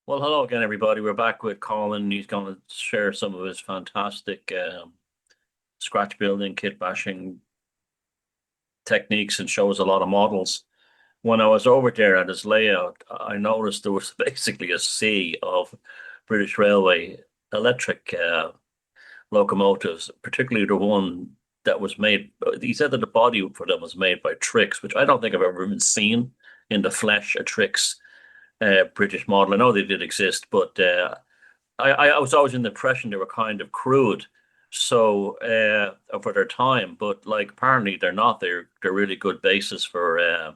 Well, hello again, everybody. We're back with Colin. He's going to share some of his fantastic scratch building, kit bashing techniques and show us a lot of models. When I was over there at his layout, I noticed there was basically a sea of British Railway electric locomotives, particularly the one that was made. He said that the body for them was made by Trix, which I don't think I've ever even seen in the flesh, a Trix British model. I know they did exist, but I was always in the impression they were kind of crude, so for their time. But like apparently they're not. They're really good basis for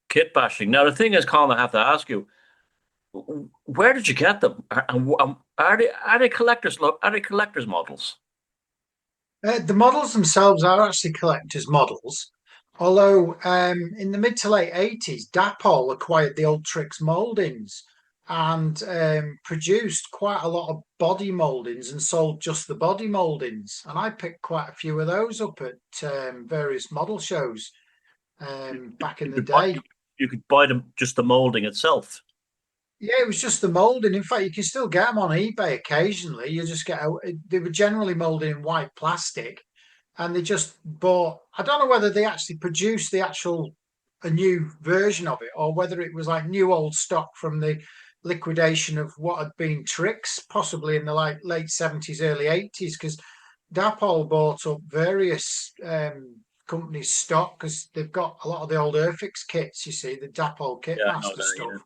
kit bashing. Now the thing is, Colin, I have to ask you, where did you get them? Are they collectors? Are they collectors models? The models themselves are actually collectors' models, although in the mid to late 80s, Dapol acquired the old Trix mouldings and produced quite a lot of body mouldings and sold just the body mouldings. And I picked quite a few of those up at various model shows back in You the could buy day. you could buy them just the molding itself. Yeah, it was just the moulding. In fact, you can still get them on eBay occasionally. You just get they were generally moulded in white plastic, and they just bought. I don't know whether they actually produced the actual a new version of it or whether it was like new old stock from the liquidation of what had been Tricks, possibly in the late 70s, early 80s, because Dapol bought up various companies' stock because they've got a lot of the old Urfix kits. You see, the Dapol Yeah, I know Kitmaster that. stuff, Yeah.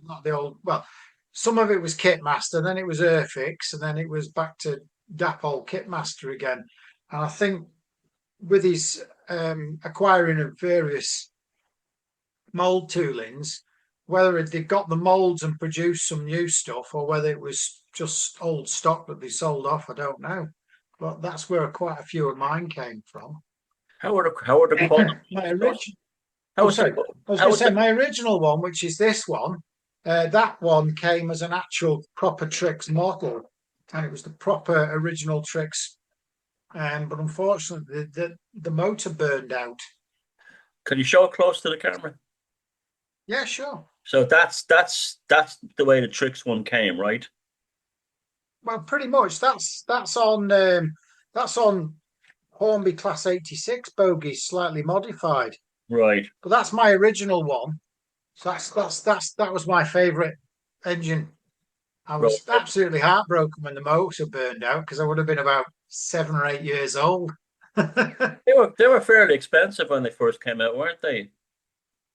not the old. Well, some of it was Kitmaster, then it was Urfix, and then it was back to Dapol Kitmaster again. And I think with his acquiring of various mold toolings, whether they got the molds and produced some new stuff or whether it was just old stock that they sold off, I don't know. But that's where quite a few of mine came from. How are the quality My stuff? original, How oh, is the sorry, I was going how to is say the my original one, which is this one. That one came as an actual proper Trix model, and it was the proper original Trix. But unfortunately, the motor burned out. Can you show it close to the camera? Yeah, sure. So that's the way the tricks one came, right? Well, pretty much. That's on Hornby Class 86 bogies, slightly modified. Right. But that's my original one. So that was my favourite engine. I Right. was absolutely heartbroken when the motor burned out because I would have been about 7 or 8 years old. They were fairly expensive when they first came out, weren't they?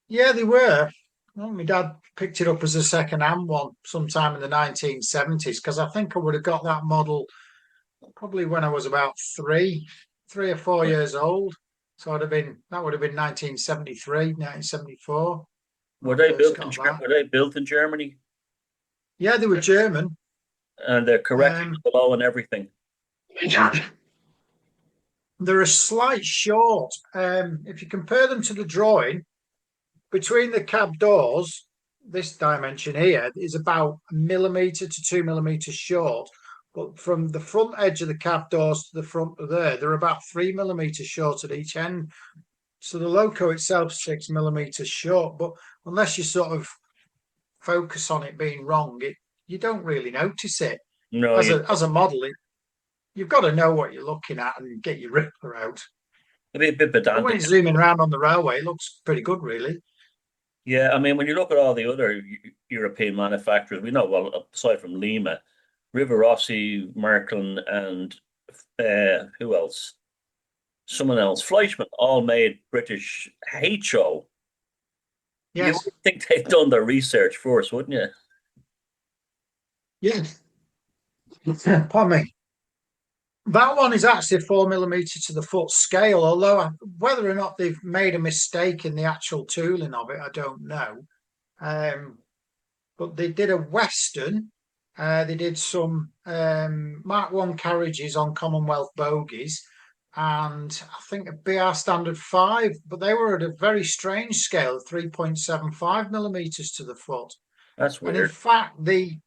Yeah, they were. Well, my dad picked it up as a second-hand one sometime in the 1970s because I think I would have got that model probably when I was about 3 or 4 years old. So that would have been 1973, 1974 when Were I they first built in got that. Were they built in Germany Yeah, they were German. and they're correctly Um, below and everything? they're a slight short. If you compare them to the drawing, between the cab doors, this dimension here is about a millimetre to 2 millimetres short. But from the front edge of the cab doors to the front of there, they're about 3 millimetres short at each end. So the loco itself is 6 millimetres short. But unless you sort of focus on it being wrong, you don't really notice it. No, As you a model, you've got to know what you're looking at and get your Rippler out. it'd be a bit But when pedantic. it's zooming around on the railway, it looks pretty good, really. Yeah, I mean, when you look at all the other European manufacturers, we know, well, aside from Lima, Rivarossi, Märklin, and who else? Someone else, Fleischmann, all made British HO. You Yes. would think they've done their research first, wouldn't you? Yes. Pardon me. That one is actually 4 millimeter to the foot scale, although whether or not they've made a mistake in the actual tooling of it, I don't know. But they did a Western. They did some Mark One carriages on Commonwealth bogies, and I think a BR Standard 5, but they were at a very strange scale, 3.75 millimeters to the foot. That's And in weird. fact, the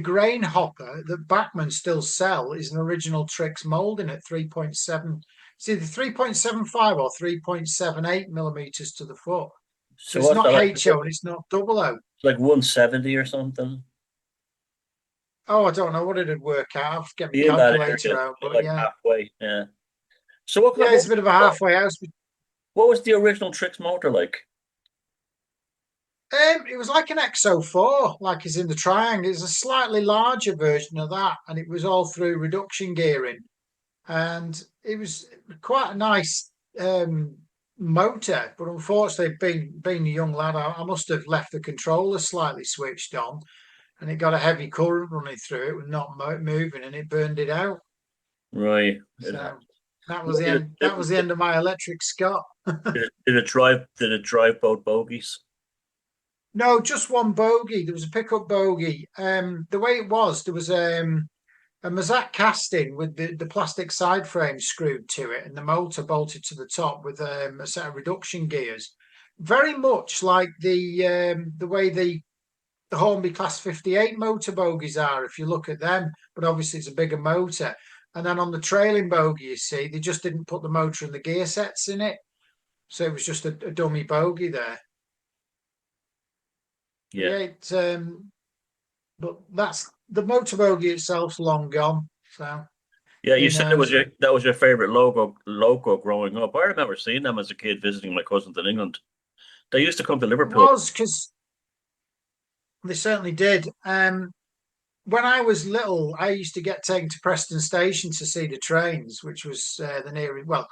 grain hopper that Bachmann still sell is an original Trix molding at 3.7. It's either 3.75 or 3.78 millimeters to the foot. So So it's what's not that? HO and it's not double O. like 170 or something. Oh, I don't know what it'd work out. I'll have to get my Be in that calculator area, out, but like yeah. halfway. Yeah. So what kind Yeah, it's a bit of a halfway house. what was the original Trix motor like? It was like an XO4, like is in the Triangle. It's a slightly larger version of that, and it was all through reduction gearing. And it was quite a nice motor. But unfortunately, being a young lad, I must have left the controller slightly switched on, and it got a heavy current running through it, and not moving, and it burned it out. Right. It So happened. that was the Did end. That was the end of my electric Scott. did it drive both bogies? No, just one bogey. There was a pickup bogey. The way it was, there was a Mazak casting with the plastic side frame screwed to it and the motor bolted to the top with a set of reduction gears. Very much like the way the Hornby Class 58 motor bogies are, if you look at them, but obviously it's a bigger motor. And then on the trailing bogey, you see, they just didn't put the motor and the gear sets in it. So it was just a dummy bogey there. But Yeah. yeah, but that's the motor bogey itself's long gone. So Yeah, you who said it was knows? your favorite logo growing up. I remember seeing them as a kid visiting my cousins in England. They used to come to It Liverpool. was because they certainly did. When I was little, I used to get taken to Preston Station to see the trains, which was the nearest. Well,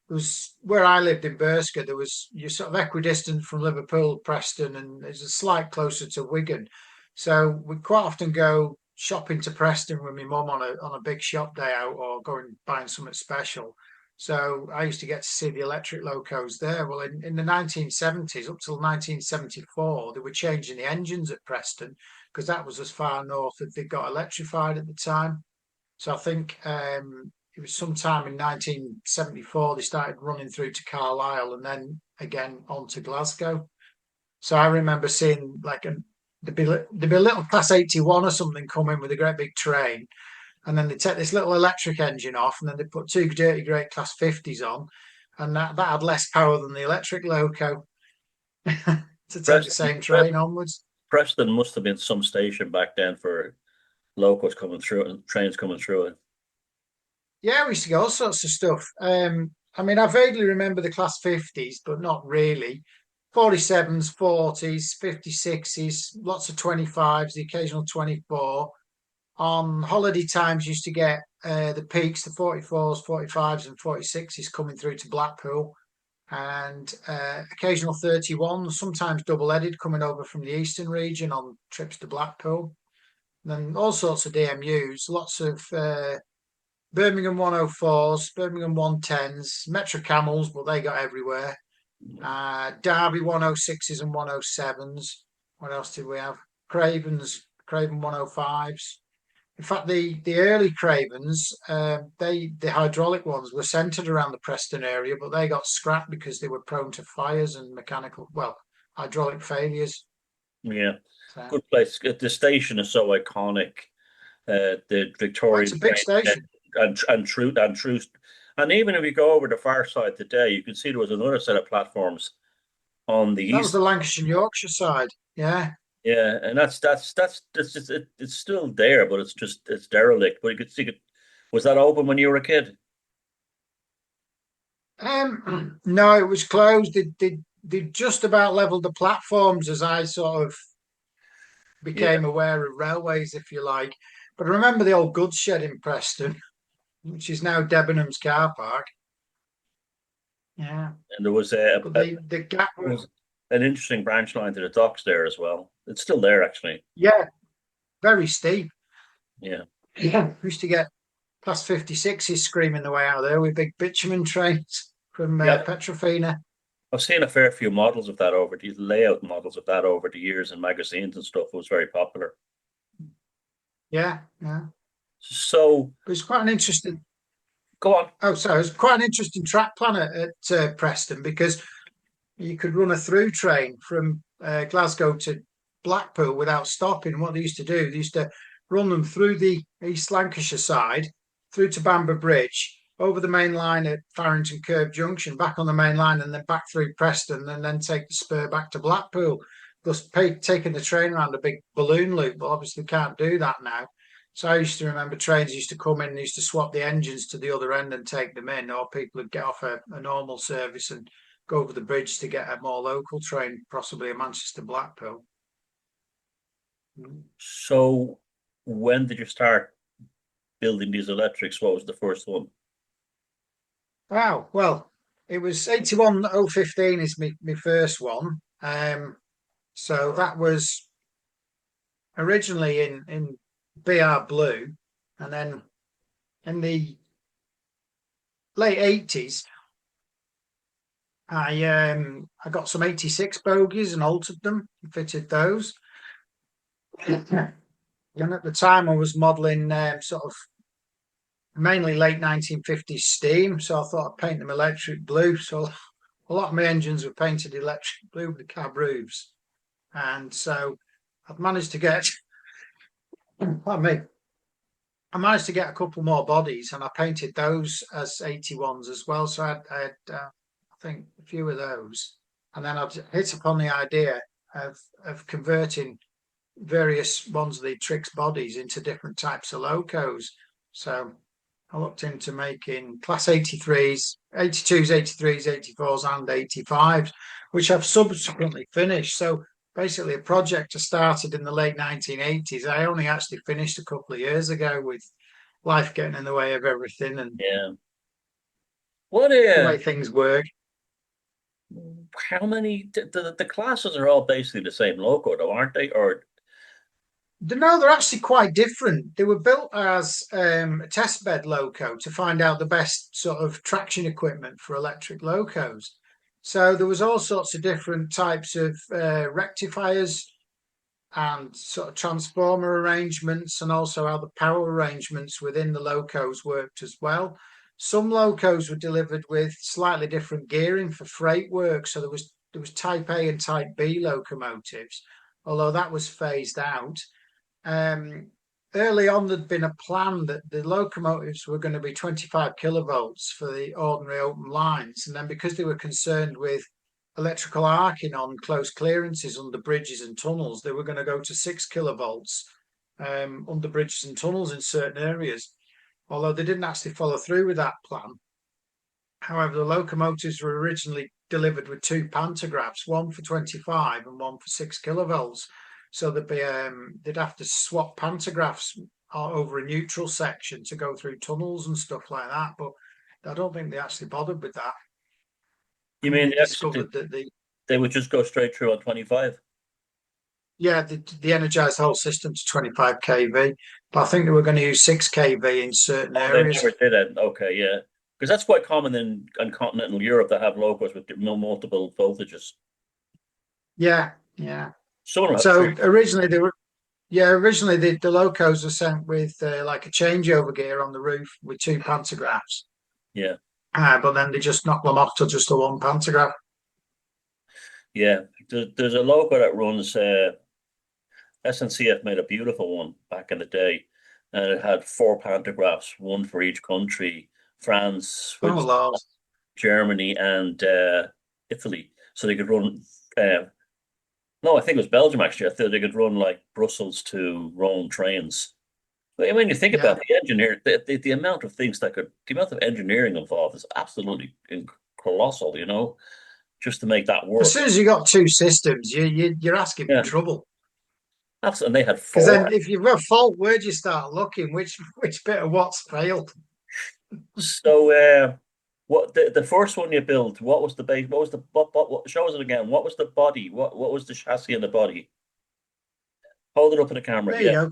it was where I lived in Berska. There was you're sort of equidistant from Liverpool, Preston, and there's a slight closer to Wigan. So we quite often go shopping to Preston with my mum on a big shop day out, or going buying something special. So I used to get to see the electric locos there. Well, in the 1970s, up till 1974, they were changing the engines at Preston because that was as far north as they got electrified at the time. So I think it was sometime in 1974 they started running through to Carlisle and then again on to Glasgow. So I remember seeing like there'd be a little Class 81 or something coming with a great big train, and then they take this little electric engine off, and then they put two dirty great Class 50s on, and that had less power than the electric loco to take the Preston, same train onwards. Preston must have been some station back then for locals coming through it and trains coming through it. Yeah, we used to get all sorts of stuff. I mean, I vaguely remember the Class 50s, but not really. 47s, 40s, 56s, lots of 25s, the occasional 24. On holiday times, used to get the peaks, the 44s, 45s, and 46s coming through to Blackpool, and occasional 31s, sometimes double-headed coming over from the eastern region on trips to Blackpool. And then all sorts of DMUs, lots of Birmingham 104s, Birmingham 110s, Metro Camels, but they got everywhere. Derby 106s and 107s. What else did we have? Craven 105s. In fact, the early Cravens, the hydraulic ones were centered around the Preston area, but they got scrapped because they were prone to fires and hydraulic failures. Yeah, So, good place. The station is so iconic. The well, it's Victorian a big train station. and true, and even if you go over the far side today, you can see there was another set of platforms on the That was east. the Lancashire and Yorkshire side. Yeah. Yeah, and that's just it's still there, but it's derelict. But you could see it. Was that open when you were a kid? No, it was closed. They just about leveled the platforms as I sort of Yeah, became aware of railways, if you like. But I remember the old goods shed in Preston, which is now Debenhams car park. Yeah. and there was But the gap there was an interesting branch line to the docks there as well. It's still there actually. yeah, very steep. Yeah, Yeah. We used to get plus 56s screaming the way out there with big bitumen trains from yeah. Petrofina. I've seen a fair few models of that over the layout models of that over the years in magazines and stuff. It was very popular. Yeah, yeah. So But it's quite an interesting. go on. Oh, sorry, it's quite an interesting track plan at Preston because you could run a through train from Glasgow to Blackpool without stopping. What they used to do, they used to run them through the East Lancashire side, through to Bamber Bridge, over the main line at Farrington Curve Junction, back on the main line, and then back through Preston, and then take the spur back to Blackpool. just taking the train around a big balloon loop, but obviously can't do that now. So I used to remember trains used to come in and used to swap the engines to the other end and take them in, or people would get off a normal service and go over the bridge to get a more local train, possibly a Manchester Blackpool. So when did you start building these electrics? What was the first one? Wow. Well, it was 81015 is my first one. So that was originally in BR Blue, and then in the late 80s, I got some 86 bogies and altered them, and fitted those. And at the time, I was modelling sort of mainly late 1950s steam, so I thought I'd paint them electric blue. So a lot of my engines were painted electric blue with the cab roofs, and so I've managed to get, pardon me, I managed to get a couple more bodies, and I painted those as 81s as well. So I think a few of those, and then I've hit upon the idea of converting various ones of the Trix bodies into different types of locos. So I looked into making class 83s, 82s, 83s, 84s, and 85s, which I've subsequently finished. So basically, a project I started in the late 1980s, I only actually finished a couple of years ago, with life getting in the way of everything and Yeah. What the way things work. how many the classes are all basically the same logo though, aren't they? Or No, they're actually quite different. They were built as a test bed loco to find out the best sort of traction equipment for electric locos. So there was all sorts of different types of rectifiers and sort of transformer arrangements, and also how the power arrangements within the locos worked as well. Some locos were delivered with slightly different gearing for freight work. So there was Type A and Type B locomotives, although that was phased out. Early on, there'd been a plan that the locomotives were going to be 25 kilovolts for the ordinary open lines. And then because they were concerned with electrical arcing on close clearances under bridges and tunnels, they were going to go to 6 kilovolts under bridges and tunnels in certain areas, although they didn't actually follow through with that plan. However, the locomotives were originally delivered with two pantographs, one for 25 and one for 6 kilovolts. So they'd have to swap pantographs over a neutral section to go through tunnels and stuff like that. But I don't think they actually bothered with that. you mean They discovered that they would just go straight through on 25? they energized the whole system to 25 kV, but I think they were going to use 6 kV in certain Oh, they areas. never did it. Okay, yeah. Because that's quite common in continental Europe to have locos with multiple voltages. Yeah, yeah. Some of them have So three. originally the locos were sent with like a changeover gear on the roof with two pantographs. Yeah, But then they just knocked them off to just the one pantograph. yeah. There's a loco that runs. SNCF made a beautiful one back in the day, and it had four pantographs, one for each country: France, Oh, Switzerland, Lord. Germany, and Italy. So they could run. No, I think it was Belgium actually. I thought they could run like Brussels to Rome trains. But when you think Yeah. about the engineer, the amount of things the amount of engineering involved is absolutely colossal. Just to make that As work. soon as you got two systems, you're asking for Yeah, trouble. absolutely. And they had Because four. then if you've got a fault, where do you start looking? Which bit of what's failed? So, what the first one you built? What was the base? What was the what? Show us it again. What was the body? What was the chassis and the body? Hold it up in the camera. There you Yeah, go.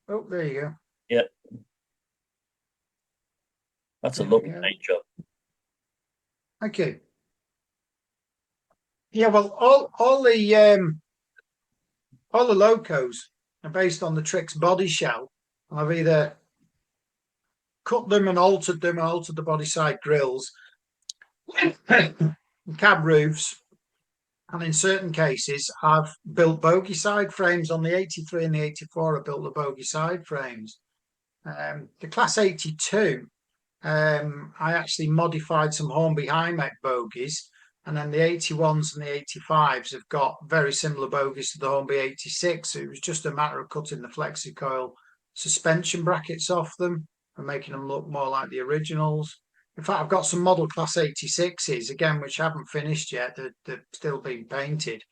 Oh, there you go. yeah. That's a There we lovely go. paint job. Okay. Yeah, well, all the locos are based on the Trix body shell. I've either cut them and altered the body side grills, cab roofs, and in certain cases, I've built bogie side frames on the 83 and the 84. I built the bogie side frames. The class 82, I actually modified some Hornby High Mech bogies And then the 81s and the 85s have got very similar bogies to the Hornby 86. It was just a matter of cutting the FlexiCoil suspension brackets off them and making them look more like the originals. In fact, I've got some model class 86s again, which haven't finished yet. They're still being painted.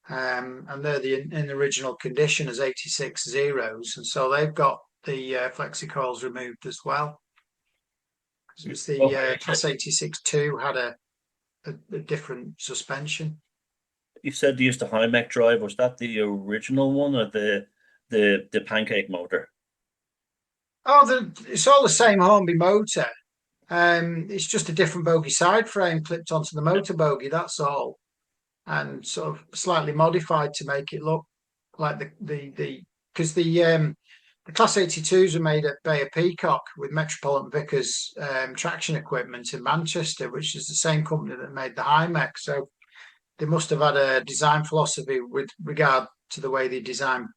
And they're in original condition as 86 zeros. And so they've got the FlexiCoils removed as well. It was the Okay. class 86 2 had a different suspension. You said they used the Hymec drive. Was that the original one or the pancake motor? Oh, it's all the same Hornby motor. It's just a different bogie side frame clipped onto the motor bogie. That's all, and sort of slightly modified to make it look like the because the Class 82s were made at Bayer Peacock with Metropolitan Vickers traction equipment in Manchester, which is the same company that made the Hymec. So they must have had a design philosophy with regard to the way they design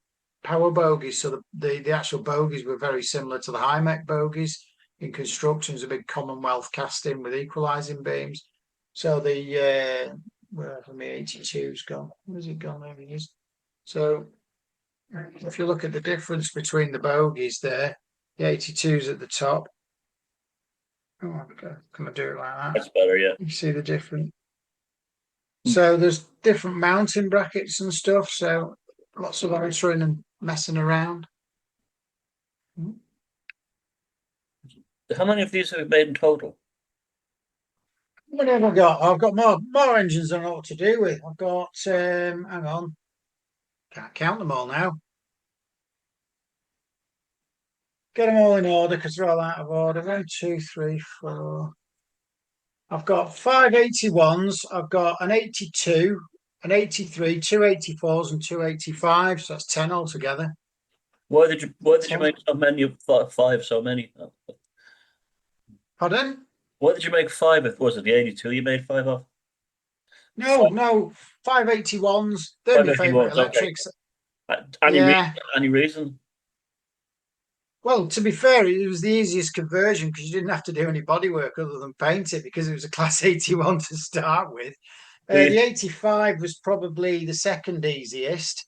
power bogies. So the actual bogies were very similar to the Hymec bogies in construction. It's a big Commonwealth casting with equalising beams. So wherever my 82's gone, where's it gone? There it is. So if you look at the difference between the bogies there, the 82's at the top. Oh, can I do it like that? That's better, yeah. You see the difference. So there's different mounting brackets and stuff. So lots of altering and messing around. How many of these have you made in total? What have I got? I've got more engines than I know what to do with. I've got hang on. Can't count them all now. Get them all in order because they're all out of order. 1, 2, 3, 4. I've got 5 81s. I've got an 82, an 83, 2 84s, and 2 85s. So that's 10 altogether. Why did you make so many of five so many? Pardon? Why did you make five? Was it the 82 you made five of? No, 5 81s. They're Five my favourite 81s, okay. electrics. Any reason? Yeah. Any reason? Well, to be fair, it was the easiest conversion because you didn't have to do any bodywork other than paint it because it was a Class 81 to start with. The 85 was probably the second easiest.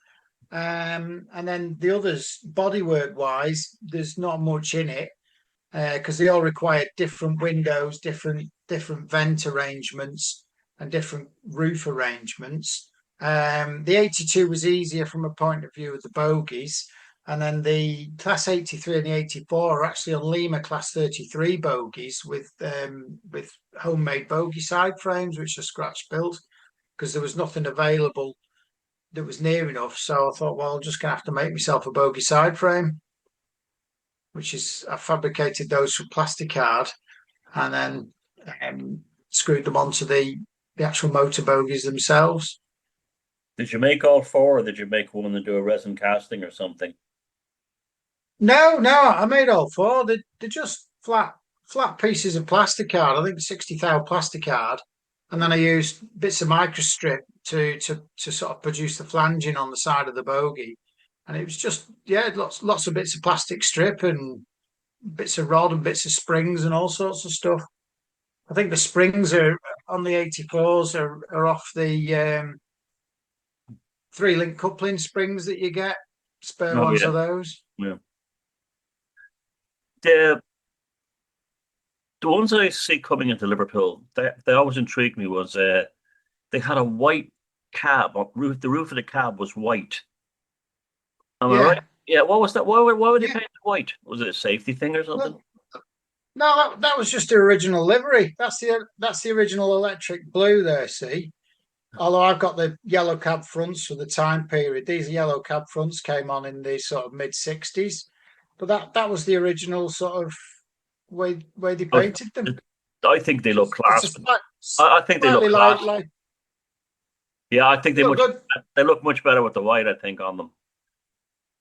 And then the others, bodywork wise, there's not much in it because they all require different windows, different vent arrangements, and different roof arrangements. The 82 was easier from a point of view of the bogies. And then the Class 83 and the 84 are actually on Lima Class 33 bogies with homemade bogie side frames, which are scratch built because there was nothing available that was near enough. So I thought, well, I'm just gonna have to make myself a bogie side frame, which is I fabricated those from plasticard and then screwed them onto the actual motor bogies themselves. Did you make all four, or did you make one and do a resin casting or something? No, I made all four. They're just flat pieces of plasticard. I think 60 thou plasticard, and then I used bits of microstrip to sort of produce the flanging on the side of the bogie. And it was just lots of bits of plastic strip and bits of rod and bits of springs and all sorts of stuff. I think the springs are on the 84s are off the 3-link coupling springs that you get. Spare Oh ones yeah, of those. yeah. The the ones I see coming into Liverpool, they always intrigued me was they had a white cab roof. The roof of the cab was white. Am I right? Yeah, Yeah. What was that? Why would they yeah. paint it white? Was it a safety thing or something? No, no, that was just the original livery. That's the original electric blue there. See, although I've got the yellow cab fronts for the time period. These yellow cab fronts came on in the sort of mid 60s, but that was the original sort of way they I, painted them. I think they look It's a class. I think they look slightly class. like Yeah, I think they look good. they look much better with the white, I think, on them.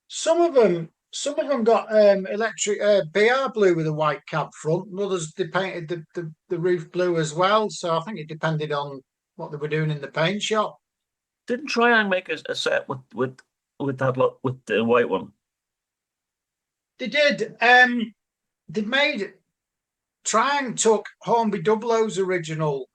Some of them got electric BR blue with a white cab front, and others they painted the roof blue as well. So I think it depended on what they were doing in the paint shop. Didn't Triang make a set with that look with the white one? They did. They made Triang took Hornby Dublo's original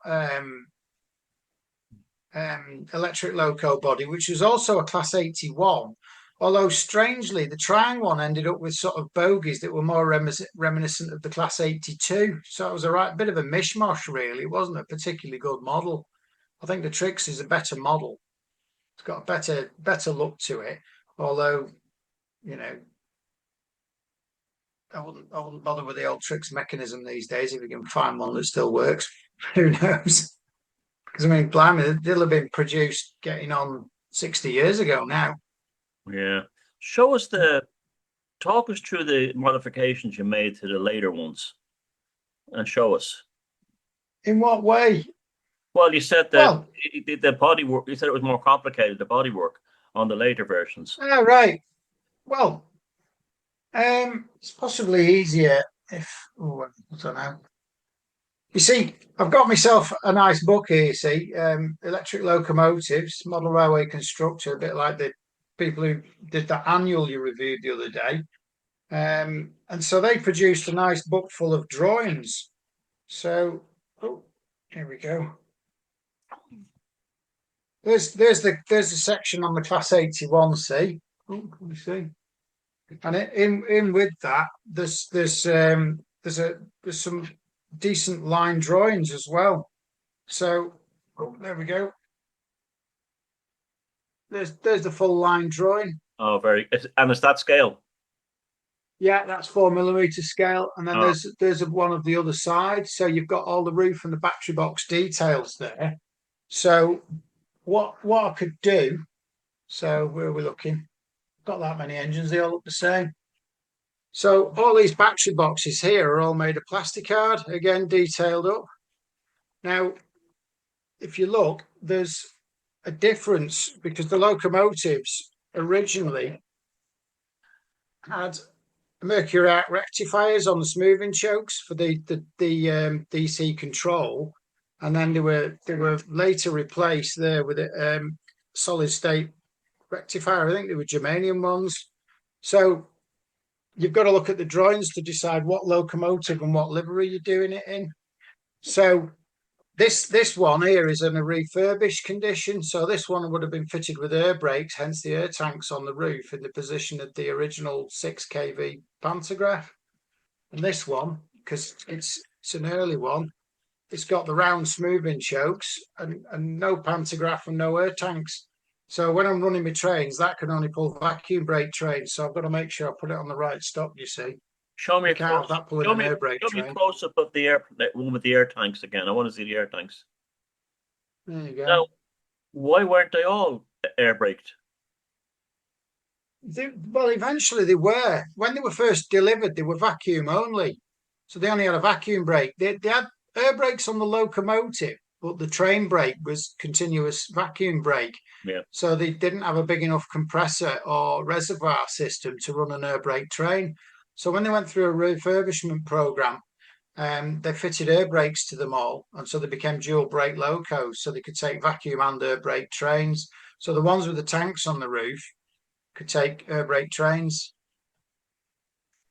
electric loco body, which was also a Class 81. Although strangely, the Triang one ended up with sort of bogies that were more reminiscent of the Class 82. So it was a right bit of a mishmash, really. It wasn't a particularly good model. I think the Trix is a better model. It's got a better look to it. Although, you know, I wouldn't bother with the old Trix mechanism these days if you can find one that still works. Who knows? Because I mean, blimey, they'll have been produced getting on 60 years ago now. Yeah. Show us the Talk us through the modifications you made to the later ones and show us. In what way? Well, you said that Well, the body work, you said it was more complicated, the body work on the later versions. right. Well, it's possibly easier if, oh, I don't know. You see, I've got myself a nice book here, you see, Electric Locomotives, Model Railway Constructor, a bit like the people who did that annual you reviewed the other day. And so they produced a nice book full of drawings. So, oh, here we go. There's a section on the Class 81 C. Oh, can we see? And in with that, there's some decent line drawings as well. So, oh, there we go. There's the full line drawing. Oh, and it's that scale. Yeah, that's 4mm scale, and then Oh, there's one of the other side. So you've got all the roof and the battery box details there. So what I could do. So where are we looking? Got that many engines, they all look the same. So all these battery boxes here are all made of plasticard, again detailed up. Now, if you look, there's a difference because the locomotives originally had mercury arc rectifiers on the smoothing chokes for the DC control, and then they were later replaced there with a solid state rectifier. I think they were germanium ones. So you've got to look at the drawings to decide what locomotive and what livery you're doing it in. So this one here is in a refurbished condition. So this one would have been fitted with air brakes, hence the air tanks on the roof in the position of the original 6 kV pantograph. And this one, because it's an early one, it's got the round smoothing chokes and no pantograph and no air tanks. So when I'm running my trains, that can only pull vacuum brake trains. So I've got to make sure I put it on the right stop, you see. show me You a can't have close. that pulling an air brake Show me a train. close up of the one with the air tanks again. I want to see the air tanks. There you go. Now, why weren't they all air braked? Well, eventually they were. When they were first delivered, they were vacuum only. So they only had a vacuum brake. They had air brakes on the locomotive, but the train brake was continuous vacuum brake. Yeah. So they didn't have a big enough compressor or reservoir system to run an air brake train. So when they went through a refurbishment program, they fitted air brakes to them all, and so they became dual brake locos, so they could take vacuum and air brake trains. So the ones with the tanks on the roof could take air brake trains.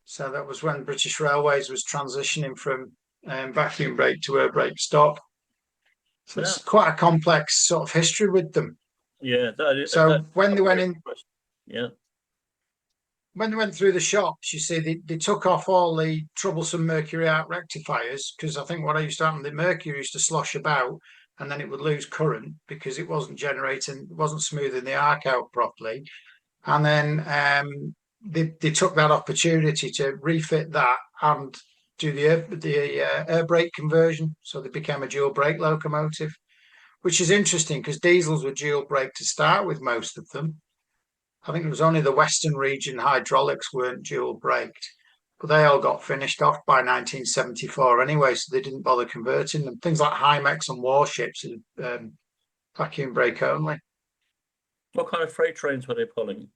So that was when British Railways was transitioning from vacuum brake to air brake stock. So it's quite a complex sort of history with them. Yeah. So when they went in, yeah, when they went through the shops, you see, they took off all the troublesome mercury arc rectifiers, because I think what used to happen, the mercury used to slosh about and then it would lose current because it wasn't smoothing the arc out properly. And then they took that opportunity to refit that and do the air brake conversion. So they became a dual brake locomotive, which is interesting because diesels were dual brake to start with, most of them. I think it was only the Western region hydraulics weren't dual braked, but they all got finished off by 1974 anyway, so they didn't bother converting them. Things like Hymex and warships are vacuum brake only. what kind of freight trains were they pulling?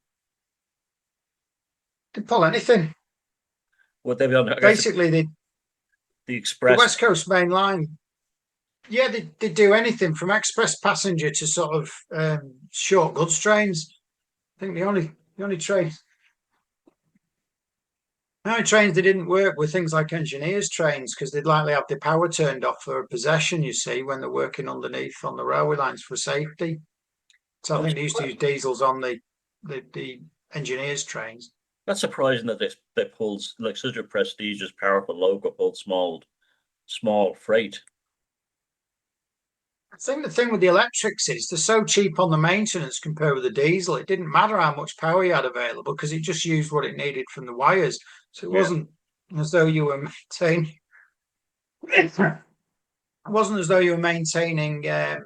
They pull anything. Would they be on Basically, the the express? West Coast Main Line. Yeah, they do anything from express passenger to sort of short goods trains. I think the only train No, trains they didn't work with things like engineers' trains because they'd likely have the power turned off for possession, you see, when they're working underneath on the railway lines for safety. So I I'm think they used to surprised. use diesels on the engineers' trains. That's surprising that they pulled like such a prestigious, powerful loco pulled small freight. I think the thing with the electrics is they're so cheap on the maintenance compared with the diesel. It didn't matter how much power you had available because it just used what it needed from the wires. So it Yeah, wasn't as though you were maintaining. It wasn't as though you were maintaining a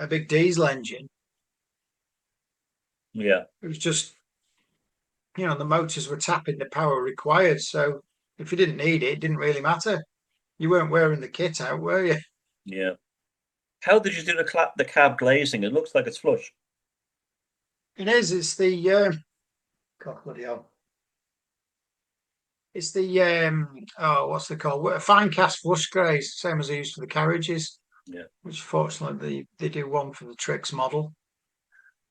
big diesel engine. yeah, It was just the motors were tapping the power required. So if you didn't need it, it didn't really matter. You weren't wearing the kit out, were you? yeah. How did you do the cab glazing? It looks like it's flush. It is. It's the God bloody hell. It's the oh, what's it called? A fine cast flush glaze, same as they use for the carriages. Yeah, Which fortunately they do one for the Trix model.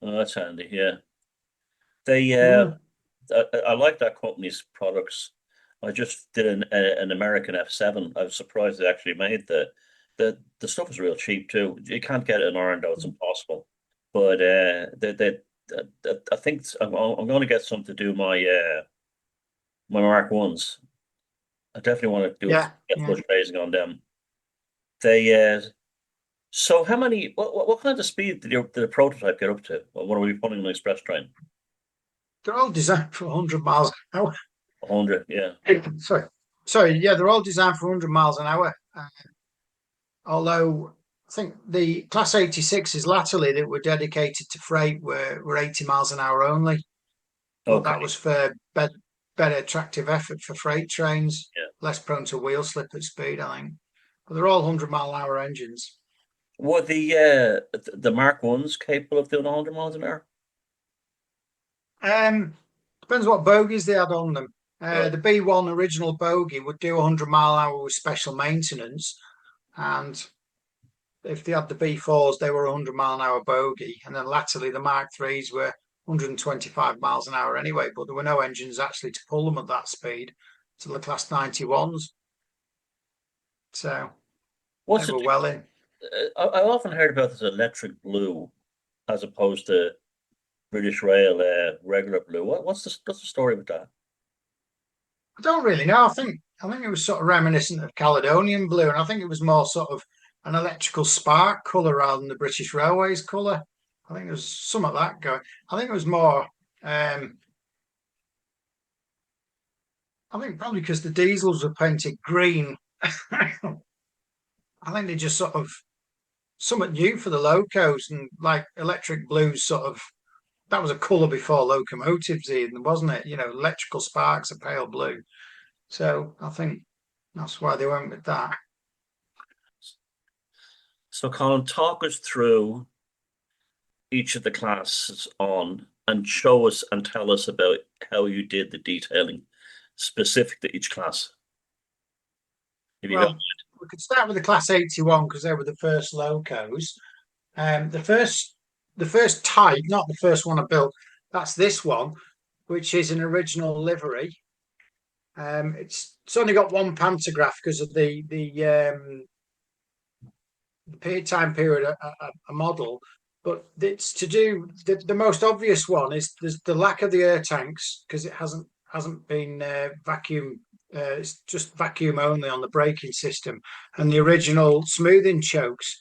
oh, that's handy. Yeah, they Mm. I like that company's products. I just did an American F7. I was surprised they actually made the stuff is real cheap too. You can't get it in Ireland though; it's impossible. But I think I'm going to get some to do my Mark ones. I definitely want to do Yeah, get yeah. flush raising on them. They so how many what kind of speed did the prototype get up to? What are we putting on the express train? They're all designed for 100 miles an hour. 100, yeah. Sorry, sorry. Yeah, they're all designed for 100 miles an hour. Although I think the Class 86s latterly that were dedicated to freight were 80 miles an hour only. But that Okay, was for better attractive effort for freight trains, yeah. less prone to wheel slip at speed, I think. But they're all 100-mile-an-hour engines. Were the Mark ones capable of doing 100 miles an hour? Um, Depends what bogies they had on them. Right. The B1 original bogie would do 100-mile-an-hour with special maintenance, and if they had the B4s, they were 100-mile-an-hour bogie, and then latterly the Mark threes were 125 miles an hour anyway, but there were no engines actually to pull them at that speed to the Class 91s, so they What's were it? well in. I've often heard about this electric blue as opposed to British Rail regular blue. What's the story with that? I don't really know. I think it was sort of reminiscent of Caledonian blue, and I think it was more sort of an electrical spark colour rather than the British Railways colour. I think there was some of that going. I think it was more. Um, I think probably because the diesels were painted green. I think they just sort of somewhat new for the locos and like electric blues sort of that was a colour before locomotives even, wasn't it? Electrical sparks are pale blue. So I think that's why they went with that. So, Colin, talk us through each of the classes on and show us and tell us about how you did the detailing specific to each class. If you don't. Well, we could start with the Class 81 because they were the first locos. The first type, not the first one I built, that's this one, which is an original livery. It's only got one pantograph because of the time period a model, but it's to do the most obvious one is there's the lack of the air tanks because it hasn't been vacuum. It's just vacuum only on the braking system, and the original smoothing chokes.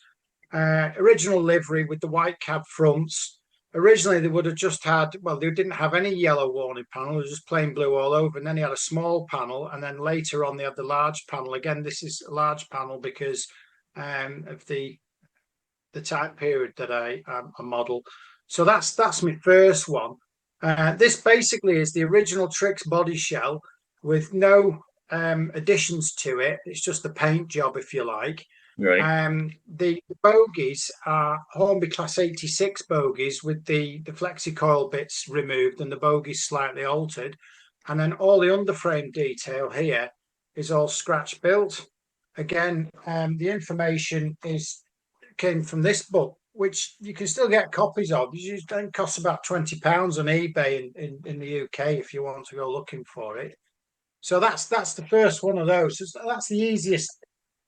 Original livery with the white cab fronts. Originally, they would have just had, well, they didn't have any yellow warning panel, it was just plain blue all over. And then they had a small panel. And then later on, they had the large panel. Again, this is a large panel because of the time period that I model. So that's my first one. This basically is the original Trix body shell with no additions to it. It's just the paint job, if you like. Right. The bogies are Hornby Class 86 bogies with the flexi coil bits removed and the bogies slightly altered. And then all the underframe detail here is all scratch built. Again, the information came from this book, which you can still get copies of. It costs about £20 on eBay in the UK if you want to go looking for it. So that's the first one of those. So that's the easiest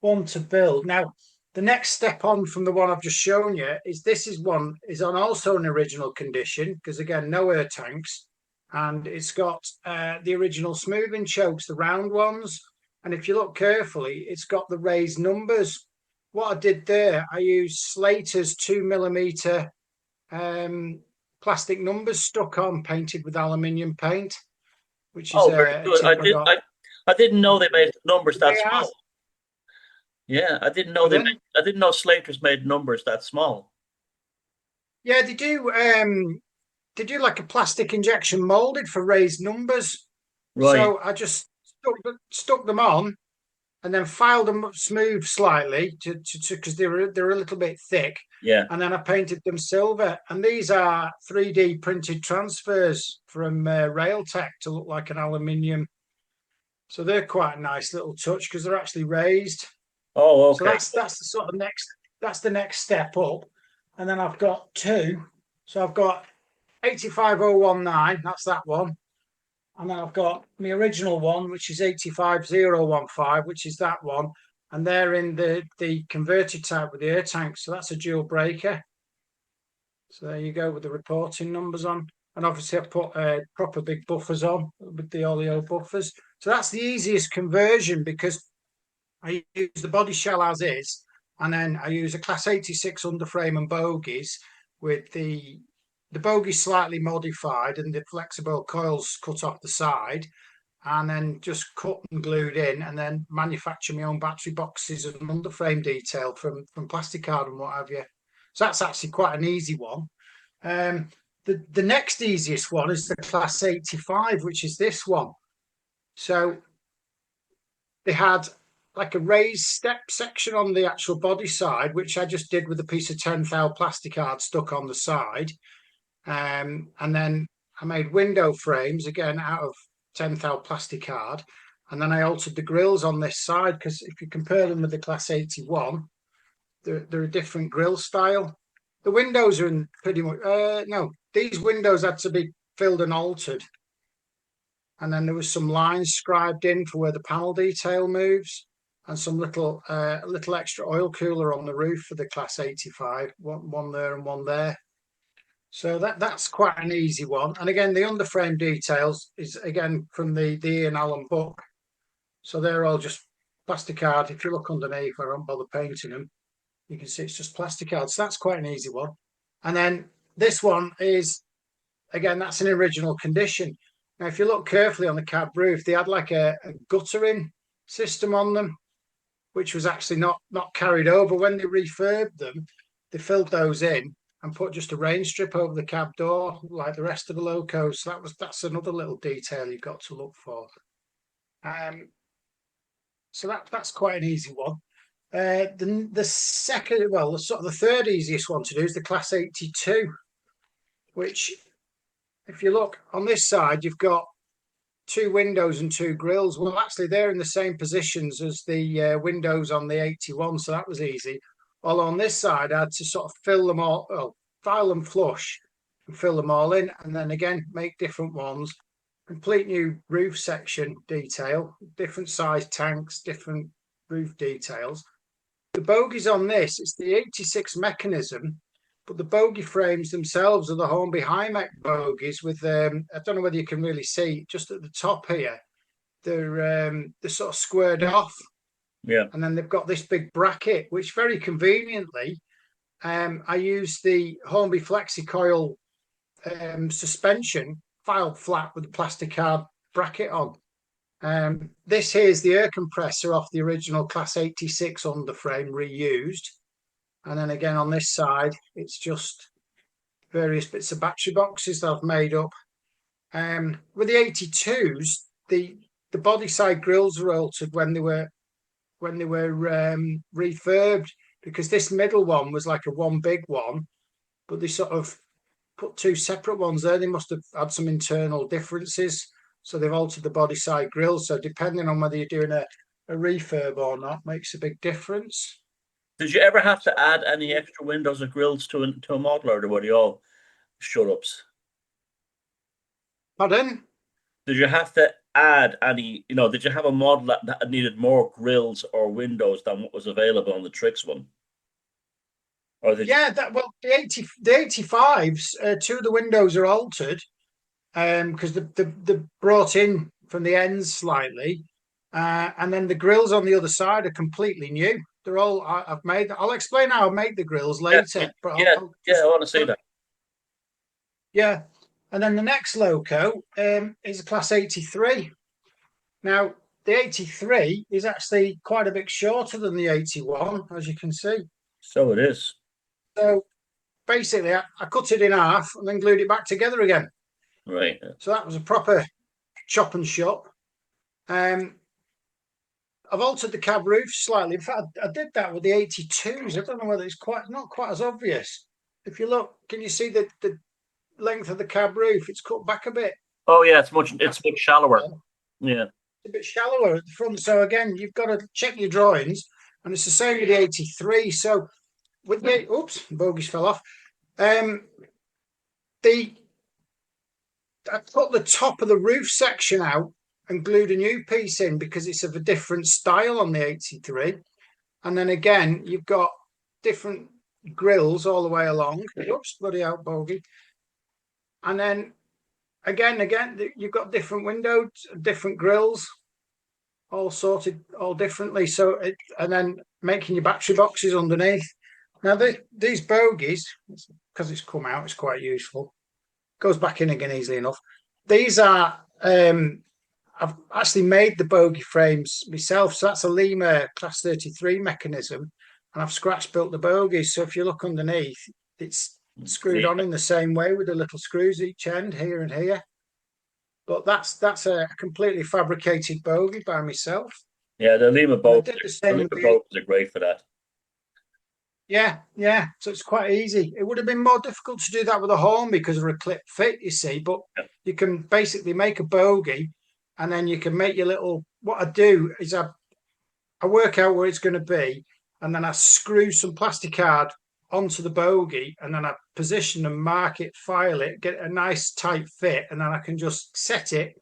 one to build. Now, the next step on from the one I've just shown you is one is on also an original condition because again, no air tanks, and it's got the original smoothing chokes, the round ones. And if you look carefully, it's got the raised numbers. What I did there, I used Slater's 2mm plastic numbers stuck on, painted with aluminium paint, which is Oh, very a good. tip I got. I didn't know they made numbers that They are. small. Yeah, I didn't know Pardon? I didn't know Slater's made numbers that small. Yeah, they do. They do like a plastic injection molded for raised numbers. Right. So I just stuck them on and then filed them up smooth slightly to because they're a little bit thick. Yeah. And then I painted them silver. And these are 3D printed transfers from Railtech to look like an aluminium. So they're quite a nice little touch because they're actually raised. Oh, So okay. that's the sort of that's the next step up. And then I've got two. So I've got 85019, that's that one. And then I've got my original one, which is 85015, which is that one. And they're in the converted type with the air tank. So that's a dual breaker. So there you go with the reporting numbers on. And obviously I put proper big buffers on with the oleo buffers. So that's the easiest conversion because I use the body shell as is, and then I use a Class 86 underframe and bogies with the bogies slightly modified and the flexible coils cut off the side, and then just cut and glued in, and then manufacture my own battery boxes and underframe detail from plasticard and what have you. So that's actually quite an easy one. The next easiest one is the Class 85, which is this one. So they had like a raised step section on the actual body side, which I just did with a piece of 10 thou plasticard stuck on the side. And then I made window frames again out of 10 thou plasticard. And then I altered the grills on this side because if you compare them with the Class 81, they're a different grill style. The windows are in pretty much, no, these windows had to be filled and altered. And then there was some lines scribed in for where the panel detail moves, and some little extra oil cooler on the roof for the Class 85, one there and one there. So that's quite an easy one. And again, the underframe details is again from the Ian Allen book. So they're all just plasticard. If you look underneath, I won't bother painting them. You can see it's just plasticard. So that's quite an easy one. And then this one is, again, that's an original condition. Now, if you look carefully on the cab roof, they had like a guttering system on them, which was actually not carried over. When they refurbed them, they filled those in and put just a rain strip over the cab door, like the rest of the locos. So that's another little detail you've got to look for. So that's quite an easy one. The second, well, the sort of the third easiest one to do is the Class 82, which, if you look on this side, you've got two windows and two grills. Well, actually, they're in the same positions as the windows on the 81, so that was easy. While on this side, I had to sort of fill them all, well, file them flush and fill them all in, and then again, make different ones. Complete new roof section detail, different size tanks, different roof details. The bogies on this, it's the 86 mechanism, but the bogie frames themselves are the Hornby Hymek bogies with I don't know whether you can really see just at the top here, they're sort of squared off. Yeah. And then they've got this big bracket, which very conveniently I use the Hornby Flexi Coil suspension filed flat with the plastic card bracket on. This here is the air compressor off the original Class 86 underframe reused. And then again on this side, it's just various bits of battery boxes that I've made up. With the 82s, the body side grills were altered when they were refurbed, because this middle one was like a one big one, but they sort of put two separate ones there. They must have had some internal differences, so they've altered the body side grills. So depending on whether you're doing a refurb or not makes a big difference. Did you ever have to add any extra windows or grills to a model, or were they all shut ups? Pardon? Did you have to add any, did you have a model that needed more grills or windows than what was available on the Trix one? Or did you? Yeah, that well, the 85s, two of the windows are altered because the brought in from the ends slightly, and then the grills on the other side are completely new. They're all I've made. I'll explain how I make the grills Yeah, later, but yeah, I'll yeah, I just want to see that. yeah. And then the next loco is a class 83. Now the 83 is actually quite a bit shorter than the 81, as you can see. So it is. So basically, I cut it in half and then glued it back together again. Right. So that was a proper chop and shop. Um, I've altered the cab roof slightly. In fact, I did that with the 82s. I don't know whether it's quite not quite as obvious. If you look, can you see the length of the cab roof? It's cut back a bit. Oh yeah, it's much shallower. Yeah. It's a bit shallower at the front. So again, you've got to check your drawings, and it's the same with the 83. So with the oops, bogies fell off. Um, the I put the top of the roof section out and glued a new piece in because it's of a different style on the 83. And then again, you've got different grills all the way along. Oops, bloody out bogey. And then again, you've got different windows, different grills, all sorted all differently. So and then making your battery boxes underneath. Now these bogies, because it's come out, it's quite useful. Goes back in again easily enough. These are I've actually made the bogey frames myself. So that's a Lima Class 33 mechanism, and I've scratch built the bogies. So if you look underneath, it's screwed on Yeah. in the same way with the little screws each end here and here. But that's a completely fabricated bogey by myself, Yeah, the Lima and I boats, did the the same with Lima the boats are great for that. yeah. So it's quite easy. It would have been more difficult to do that with a horn because of a clip fit, you see. But Yeah. you can basically make a bogey, and then you can make your little. What I do is I work out where it's going to be, and then I screw some plastic card onto the bogey, and then I position and mark it, file it, get a nice tight fit, and then I can just set it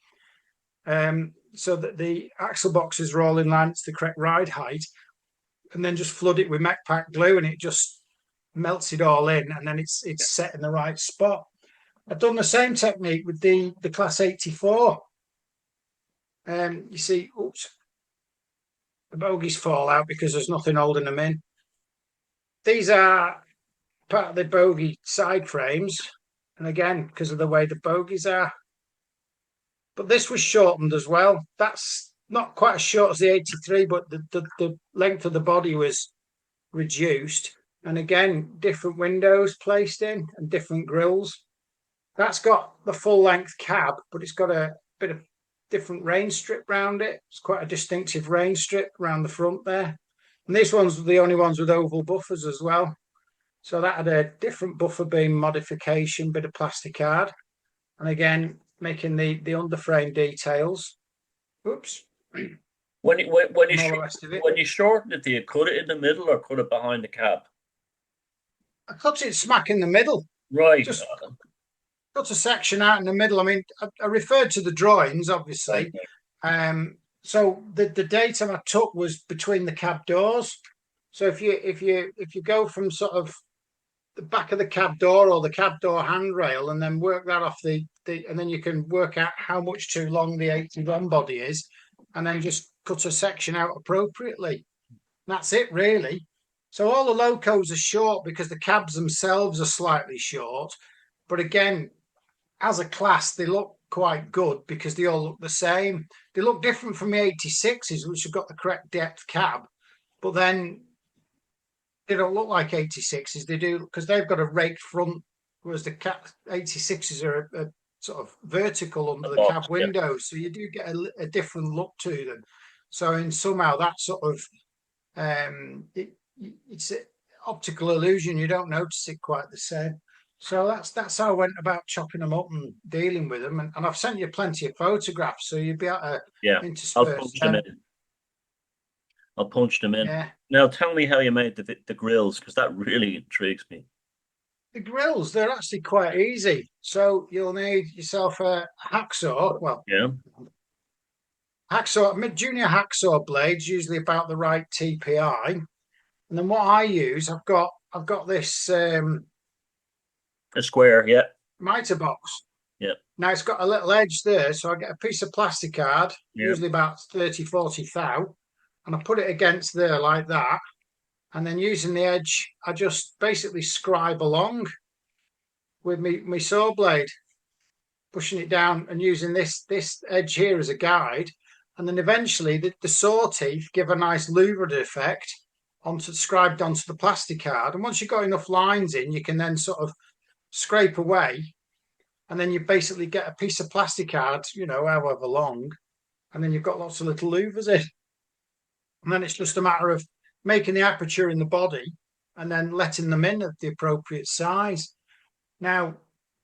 so that the axle boxes are all in line, it's the correct ride height, and then just flood it with mech pack glue, and it just melts it all in, and then it's set in the right spot. I've done the same technique with the class 84. You see, oops, the bogies fall out because there's nothing holding them in. These are part of the bogey side frames, and again, because of the way the bogies are. But this was shortened as well. That's not quite as short as the 83, but the length of the body was reduced. And again, different windows placed in and different grills. That's got the full length cab, but it's got a bit of different rain strip around it. It's quite a distinctive rain strip around the front there. And these ones were the only ones with oval buffers as well. So that had a different buffer beam modification, bit of plastic card. And again, making the underframe details. Oops. When you when you And all the short, rest of it. when you shorten it, do you cut it in the middle or cut it behind the cab? I cut it smack in the middle. Right. Just cut a section out in the middle. I mean, I referred to the drawings, Right. obviously. So the data I took was between the cab doors. So if you go from sort of the back of the cab door or the cab door handrail and then work that off and then you can work out how much too long the 81 body is, and then just cut a section out appropriately. That's it, really. So all the locos are short because the cabs themselves are slightly short. But again, as a class, they look quite good because they all look the same. They look different from the 86s, which have got the correct depth cab, but then they don't look like 86s. They do because they've got a raked front, whereas the 86s are a sort of vertical under The the box. cab Yeah. windows. So you do get a different look to them. So in somehow that sort of it's an optical illusion. You don't notice it quite the same. So that's how I went about chopping them up and dealing with them. And I've sent you plenty of photographs, so you'll be able to Yeah. I'll intersperse post them them. in. I'll punch them in. Yeah. Now tell me how you made the grills, because that really intrigues me. The grills, they're actually quite easy. So you'll need yourself a hacksaw. Well, Yeah, hacksaw, mid junior hacksaw blades, usually about the right TPI. And then what I use, I've got this a square. Yeah, mitre box. yeah, Now it's got a little edge there, so I get a piece of plastic card, yeah. usually about 30, 40 thou, and I put it against there like that. And then using the edge, I just basically scribe along with me saw blade, pushing it down and using this edge here as a guide. And then eventually the saw teeth give a nice louvered effect onto scribed onto the plastic card. And once you've got enough lines in, you can then sort of scrape away, and then you basically get a piece of plastic card, however long, and then you've got lots of little louvers in. And then it's just a matter of making the aperture in the body and then letting them in at the appropriate size. Now,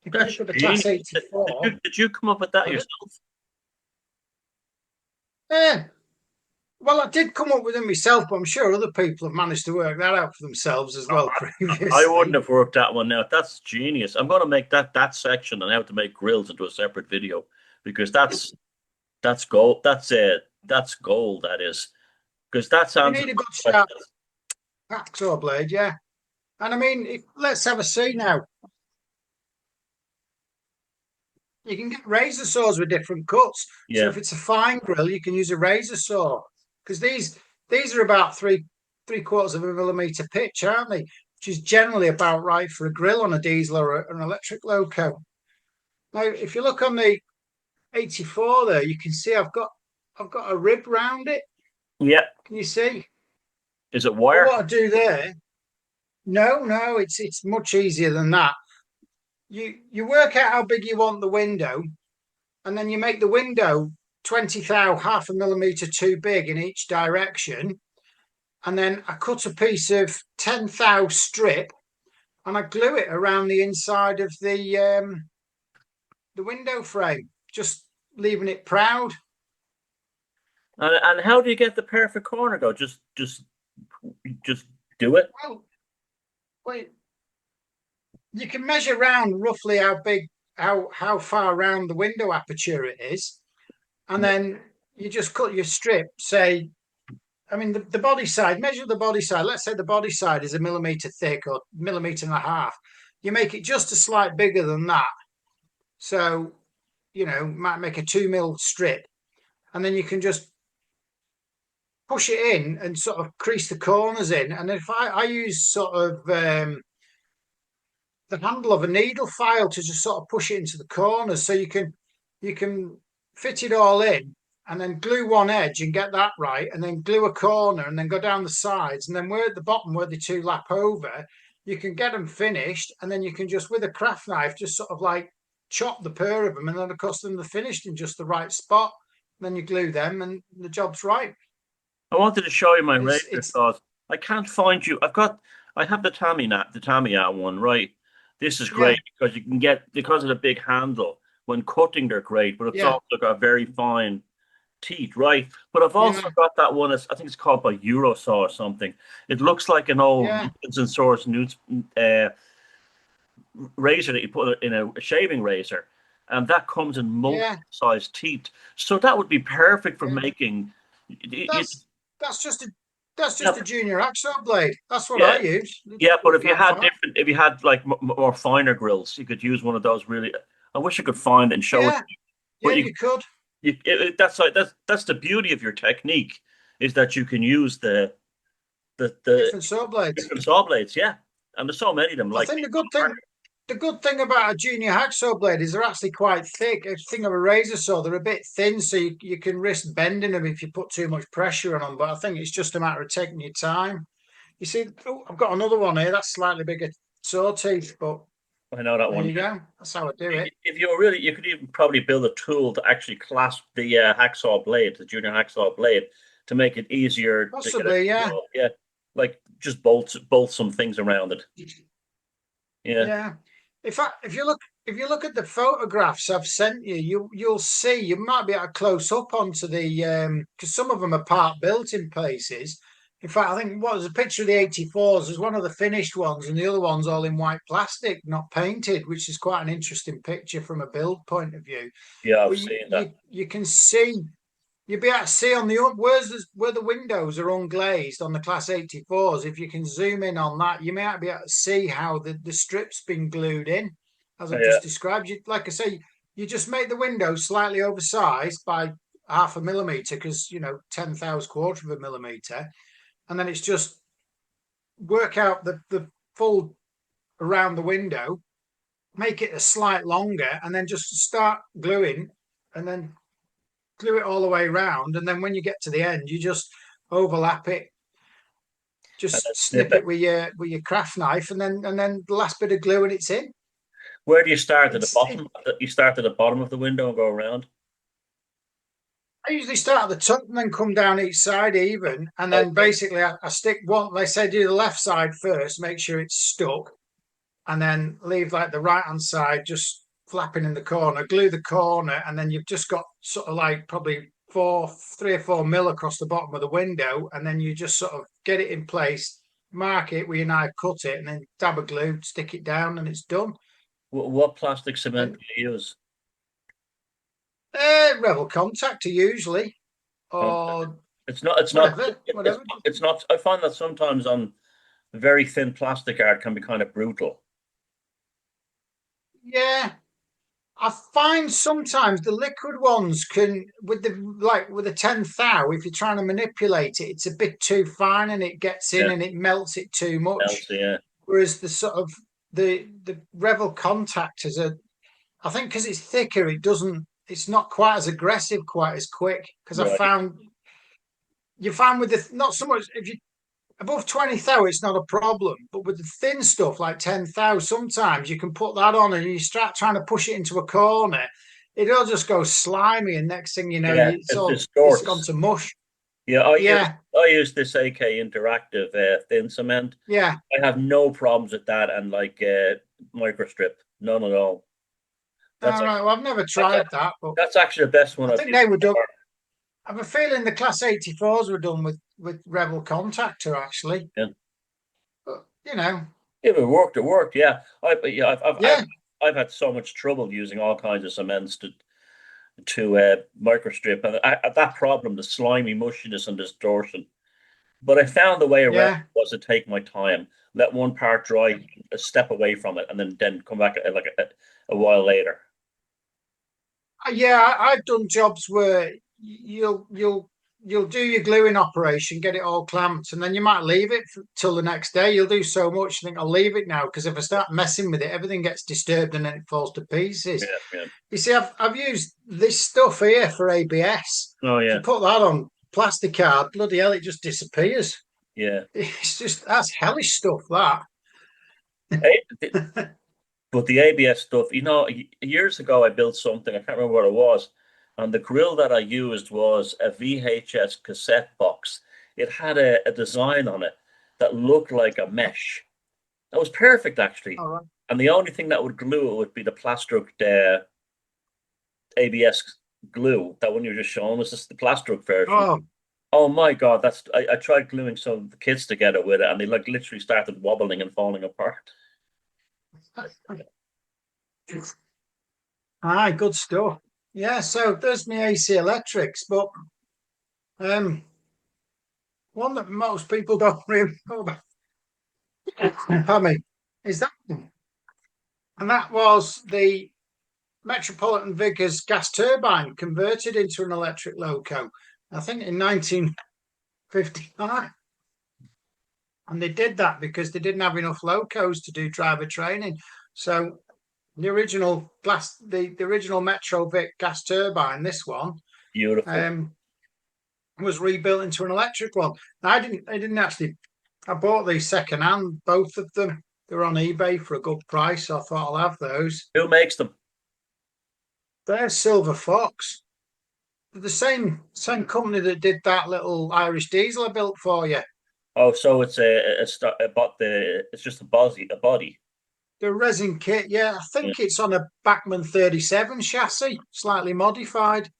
if you That's look at the genius. Class 84, Did you come up with that pardon? yourself? Eh, well, I did come up with them myself, but I'm sure other people have managed to work that out for themselves as well I wouldn't previously. have worked that one out. That's genius. I'm going to make that section on how to make grills into a separate video, because that's gold. That's gold. That is, because that You sounds need a good like sharp hacksaw blade, yeah. And I mean, let's have a see now. You can get razor saws with different cuts. So yeah. if it's a fine grill, you can use a razor saw because these are about three quarters of a millimeter pitch, aren't they? Which is generally about right for a grill on a diesel or an electric loco. Now, if you look on the 84 there, you can see I've got a rib round it. Yeah. Can you see? Is it But wire? what I do there? No, it's much easier than that. You work out how big you want the window, and then you make the window 20 thou, half a millimeter too big in each direction. And then I cut a piece of 10 thou strip and I glue it around the inside of the window frame, just leaving it proud. And how do you get the perfect corner though? Just do it. Well, wait, you can measure round roughly how big, how far round the window aperture it is, and Yeah. then you just cut your strip. Say, I mean, the body side. Measure the body side. Let's say the body side is a millimeter thick or millimeter and a half. You make it just a slight bigger than that. So, might make a 2 mil strip, and then you can just push it in and sort of crease the corners in. And if I use sort of the handle of a needle file to just sort of push it into the corners, so you can fit it all in, and then glue one edge and get that right, and then glue a corner, and then go down the sides, and then where at the bottom where the two lap over, you can get them finished, and then you can just with a craft knife just sort of like chop the pair of them, and then of course them they're finished in just the right spot. Then you glue them, and the job's right. I wanted to show you my It's razor it's saws. I can't find you. I have the Tamiya one, right? This is great yeah, because you can get, because of the big handle. When cutting, they're great, but it's yeah, also got very fine teeth, right? But I've also yeah, got that one. I think it's called by Eurosaw or something. It looks like an old yeah, Newton's and Source razor that you put in a shaving razor, and that comes in yeah, multi-sized teeth. So that would be perfect for yeah. making. You, That's just a that's yeah, just a junior hacksaw blade. That's what I yeah, use. It yeah. doesn't But work out fine. if you had like more finer grills, you could use one of those. Really, I wish I could find it and show it. Yeah, yeah, But you could. that's like that's the beauty of your technique, is that you can use the Different saw blades. different saw blades. Yeah, and there's so many of them. I Like think the good thing about a junior hacksaw blade is they're actually quite thick. A thing of a razor saw, they're a bit thin, so you can risk bending them if you put too much pressure on them. But I think it's just a matter of taking your time. You see, oh, I've got another one here. That's slightly bigger saw teeth, but I know that there one. you go. That's how I do it. If you're really, you could even probably build a tool to actually clasp the hacksaw blade, the junior hacksaw blade, to make it easier to get it Possibly, to yeah, go. Yeah, like just bolt some things around it. Yeah, yeah. If you look if you look at the photographs I've sent you, you'll see you might be able to close up onto the because some of them are part built in places. In fact, I think what was a picture of the 84s. There's one of the finished ones, and the other one's all in white plastic, not painted, which is quite an interesting picture from a build point of view. Yeah, I've But seen that. you can see you'll be able to see on the where the windows are unglazed on the Class 84s. If you can zoom in on that, you might be able to see how the strip's been glued in, as I've Yeah, just described. You, like I say, you just make the window slightly oversized by half a millimeter, because 10th quarter of a millimeter, and then it's just work out the full around the window, make it a slight longer, and then just start gluing, and then glue it all the way around, and then when you get to the end, you just overlap it, and then just snip snip it. it with your craft knife, and then the last bit of glue and it's in. Where do you start at the It's it, bottom? You start at the bottom of the window and go around. I usually start at the top and then come down each side even, and then Okay. basically I stick one. They say do the left side first, make sure it's stuck, and then leave like the right hand side just flapping in the corner, glue the corner, and then you've just got sort of like probably 3 or 4 mil across the bottom of the window, and then you just sort of get it in place, mark it with your knife, cut it, and then dab a glue, stick it down, and it's done. What plastic cement And do you use? Revel contactor usually, Contact. or It's not. It's not. whatever, It's whatever. it's not. I find that sometimes on very thin plastic art can be kind of brutal. Yeah, I find sometimes the liquid ones can, with the 10th thou, if you're trying to manipulate it, it's a bit too fine and it gets in Yeah, and it melts it too much. else, yeah, Whereas the sort of the Revel contactors are, I think, because it's thicker, it's not quite as aggressive, quite as quick. Because I right. found you find with the not so much if you above 20 thou, it's not a problem. But with the thin stuff like 10 thou, sometimes you can put that on and you start trying to push it into a corner. It'll just go slimy, and next thing you know, Yeah, it it's gone distorts. to mush. Yeah, Yeah, I use this AK Interactive thin cement. yeah. I have no problems with that and like microstrip, none at all. That's All right. actually Well, I've never that's tried that, but that's actually the best one I I've think used they were so done. far. I have a feeling the Class 84s were done with Rebel Contactor actually. Yeah, But if it worked, it worked. Yeah, yeah, yeah, I've had so much trouble using all kinds of cements to microstrip, and that problem, the slimy mushiness and distortion. But I found the way around yeah. was to take my time, let one part dry, a step away from it, and then come back like a while later. Yeah, I've done jobs where you'll do your gluing operation, get it all clamped, and then you might leave it till the next day. You'll do so much, you think I'll leave it now, because if I start messing with it, everything gets disturbed and then it falls to Yeah, pieces. yeah. You see, I've used this stuff here for ABS. Oh If yeah, you put that on plastic card, bloody hell, it just disappears. yeah. It's just that's hellish stuff. That. Eh, But the ABS stuff, years ago I built something, I can't remember what it was, and the grill that I used was a VHS cassette box. It had a design on it that looked like a mesh. That was perfect actually. All right. And the only thing that would glue it would be the plastic ABS glue. That one you were just showing was just the plastic version. Oh, Oh my God, I tried gluing some of the kids together with it, and they like literally started wobbling and falling apart. aye, good stuff. Yeah, so there's my AC electrics, but um, one that most people don't really know about, pardon me, is that, and that was the Metropolitan Vickers gas turbine converted into an electric loco. I think in 1959, and they did that because they didn't have enough locos to do driver training. So the original Metro Vic gas turbine, this one, Beautiful. um, was rebuilt into an electric one. Now, I didn't actually. I bought these second hand, both of them. They were on eBay for a good price, so I thought I'll have those. Who makes them? They're Silver Fox. They're the same company that did that little Irish diesel I built for you. Oh, so it's a but it's just a body. The resin kit, yeah, I Yeah. think it's on a Bachmann 37 chassis, slightly modified.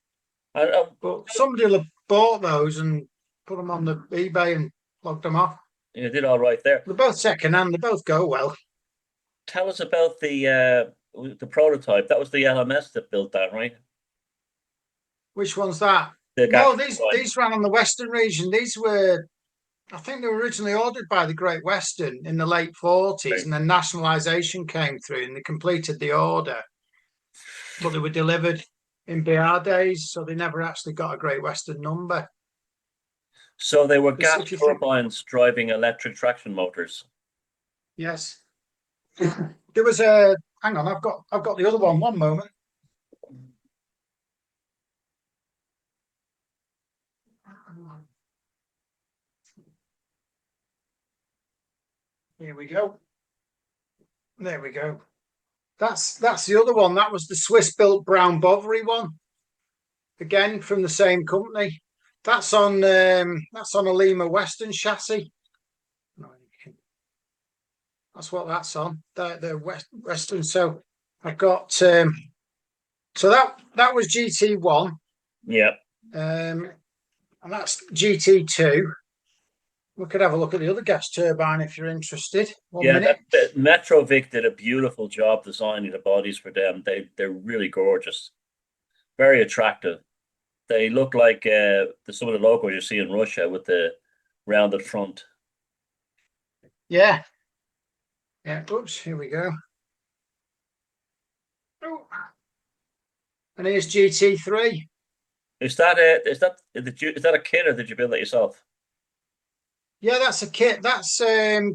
I, But somebody will have bought those and put them on the eBay and logged them off. you did all right there. They're both second hand. They both go well. Tell us about the prototype. That was the LMS that built that, right? Which one's that? The gas No, these turbine. these ran on the Western region. These were, I think, they were originally ordered by the Great Western in the late 40s, Right. and then nationalisation came through, and they completed the order, but they were delivered in BR days, so they never actually got a Great Western number. So they were Because gas if you think, turbines driving electric traction motors. yes, there was a. Hang on, I've got the other one. One moment. Here we go. There we go. That's the other one. That was the Swiss-built Brown Bovary one. Again from the same company. That's on a Lima Western chassis. That's what that's on. The Western. So I've got so that was GT1. Yeah. And that's GT2. We could have a look at the other gas turbine if you're interested. One Yeah, minute. that Metrovic did a beautiful job designing the bodies for them. They're really gorgeous, very attractive. They look like some of the logos you see in Russia with the rounded front. Yeah. Yeah. Oops, here we go. Oh. And here's GT3. Is that a kit or did you build it yourself? Yeah, that's a kit. That's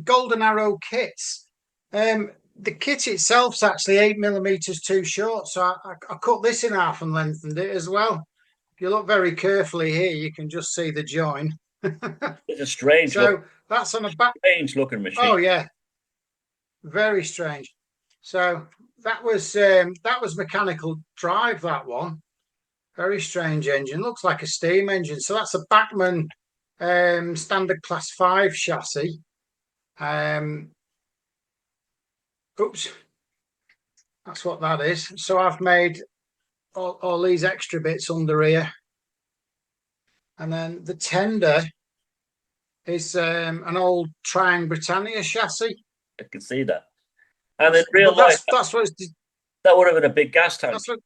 Golden Arrow kits. The kit itself's actually 8 millimeters too short, so I cut this in half and lengthened it as well. If you look very carefully here, you can just see the join. It's a So that's on a back. strange looking machine. Oh yeah, very strange. So that was mechanical drive. That one, very strange engine. Looks like a steam engine. So that's a Bachmann standard class 5 chassis. Oops, that's what that is. So I've made all these extra bits under here, and then the tender is an old Triang Britannia chassis. I can see that. And in real But life, that's what that would have been a big gas tank. that's what.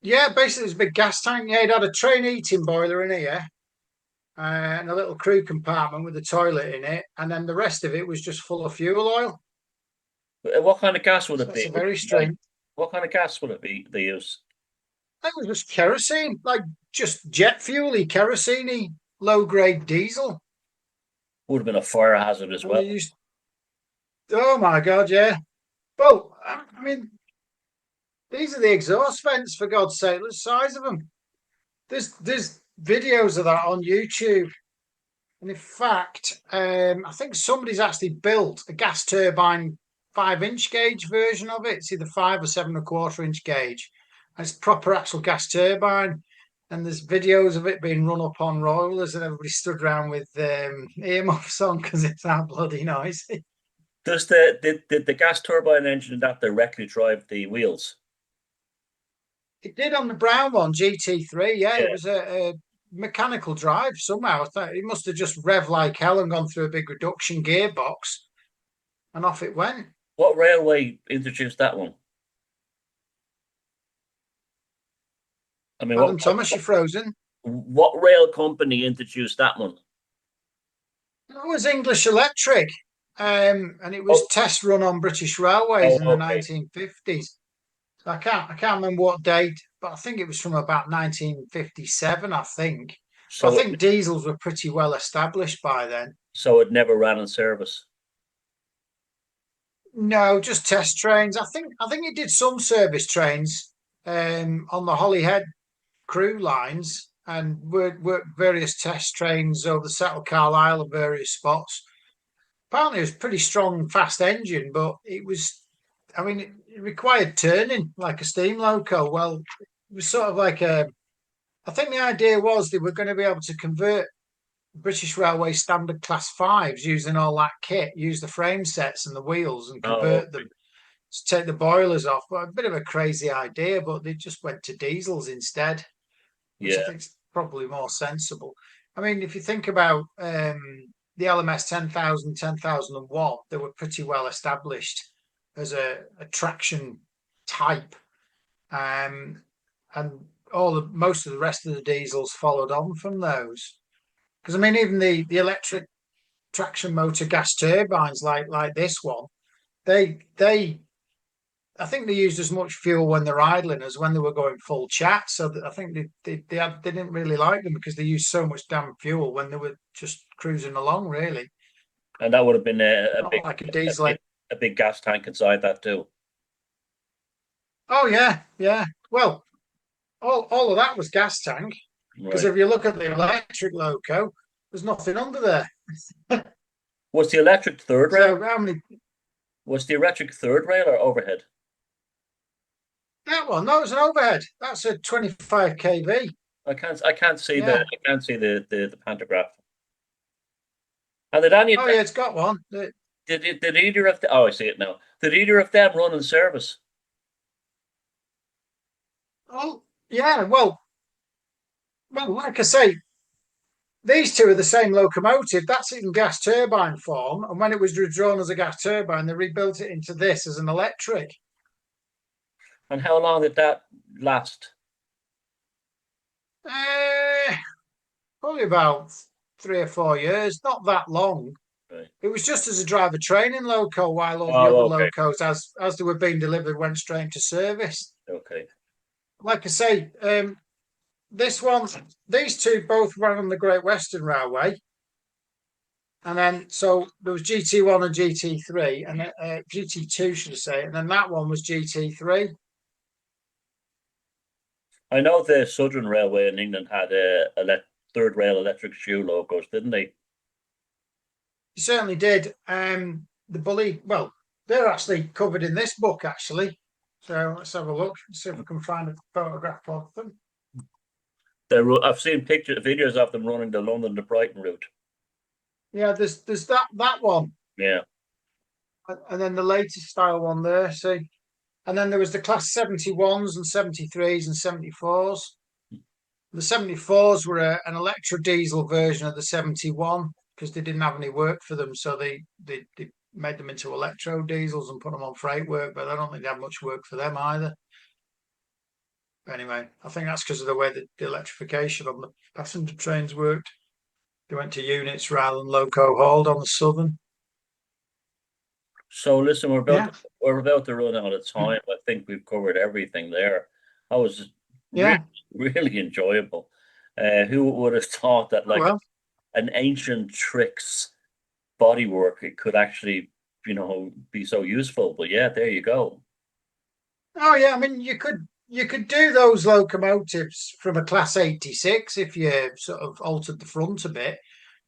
Yeah, basically it's a big gas tank. Yeah, it had a train heating boiler in here, and a little crew compartment with a toilet in it, and then the rest of it was just full of fuel oil. What kind of gas would So it it's be? a very strange. What kind of gas would it be they use? That was just kerosene, like just jet fuel-y, kerosene low grade diesel. Would have been a fire hazard as And they well. used, oh my God, yeah. Well, I mean, these are the exhaust vents, for God's sake. Look at the size of them. There's videos of that on YouTube. And in fact, I think somebody's actually built a gas turbine 5 inch gauge version of it. It's either 5 or 7.25 inch gauge. And it's proper actual gas turbine. And there's videos of it being run up on rollers, and everybody stood around with earmuffs on because it's that bloody noisy. Did the gas turbine engine that directly drive the wheels? It did on the brown one, GT3. Yeah, Yeah. it was a mechanical drive somehow. I thought it must have just revved like hell and gone through a big reduction gearbox, and off it went. What railway introduced that one? I mean, Adam Thomas, you're frozen. what rail company introduced that one? It was English Electric, and it was test run on British Railways in the Okay. 1950s. So I can't remember what date, but I think it was from about 1957. I think. But I So think diesels were pretty well established by then. so it never ran in service. No, just test trains. I think it did some service trains on the Holyhead crew lines, and worked various test trains over the Settle Carlisle at various spots. Apparently, it was a pretty strong, fast engine, but it was, I mean, it required turning like a steam loco. Well, it was sort of like I think the idea was they were going to be able to convert British Railway standard class fives using all that kit, use the frame sets and the wheels and Oh, convert them to take the boilers off. But a bit of a crazy idea, but they just went to diesels instead, which I yeah. think is probably more sensible. I mean, if you think about the LMS 10,000, 10,001, they were pretty well established as a traction type. Um, and most of the rest of the diesels followed on from those. Because I mean, even the electric traction motor gas turbines like this one, they I think they used as much fuel when they're idling as when they were going full chat. So I think they didn't really like them because they used so much damn fuel when they were just cruising along. Really, And that would have been not like a a diesel. big, a big gas tank inside that too. Oh yeah, yeah. Well, all of that was gas tank because Right. if you look at the electric loco, there's nothing under there. Was the electric third rail? So how many? Was the electric third rail or overhead? That one, no, it's an overhead. That's a 25 kV. I can't see Yeah. the pantograph. And did any of Oh them, yeah, it's got one. did either of the, oh, I see it now. Did either of them run in service? Oh yeah. Well, like I say, these two are the same locomotive. That's in gas turbine form, and when it was withdrawn as a gas turbine, they rebuilt it into this as an electric. And how long did that last? Uh, Probably about 3 or 4 years. Not that long. Right. It was just as a driver training loco, while all the other Oh, okay. locos, as they were being delivered, went straight to service. Okay. Like I say, this one, these two both ran on the Great Western Railway. And then, so there was GT1 and GT3, and GT2, should I say, and then that one was GT3. I know the Southern Railway in England had third rail electric shoe locos, didn't they? You certainly did. The bully, well, they're actually covered in this book, actually. So let's have a look, see if we can find a photograph of them. I've seen videos of them running the London to Brighton route. Yeah, there's that one, Yeah. and then the latest style one there. See, and then there was the class 71s and 73s and 74s. The 74s were an electro diesel version of the 71 because they didn't have any work for them, so they made them into electro diesels and put them on freight work. But I don't think they had much work for them either. But anyway, I think that's because of the way that the electrification on the passenger trains worked. They went to units rather than loco hauled on the Southern. So listen, Yeah, we're about to run out of time. I think we've covered everything there. I was really yeah. really enjoyable. Who would have thought that Oh like well. an ancient tricks bodywork it could actually be so useful? But yeah, there you go. Oh yeah. I mean, you could do those locomotives from a Class 86 if you sort of altered the front a bit.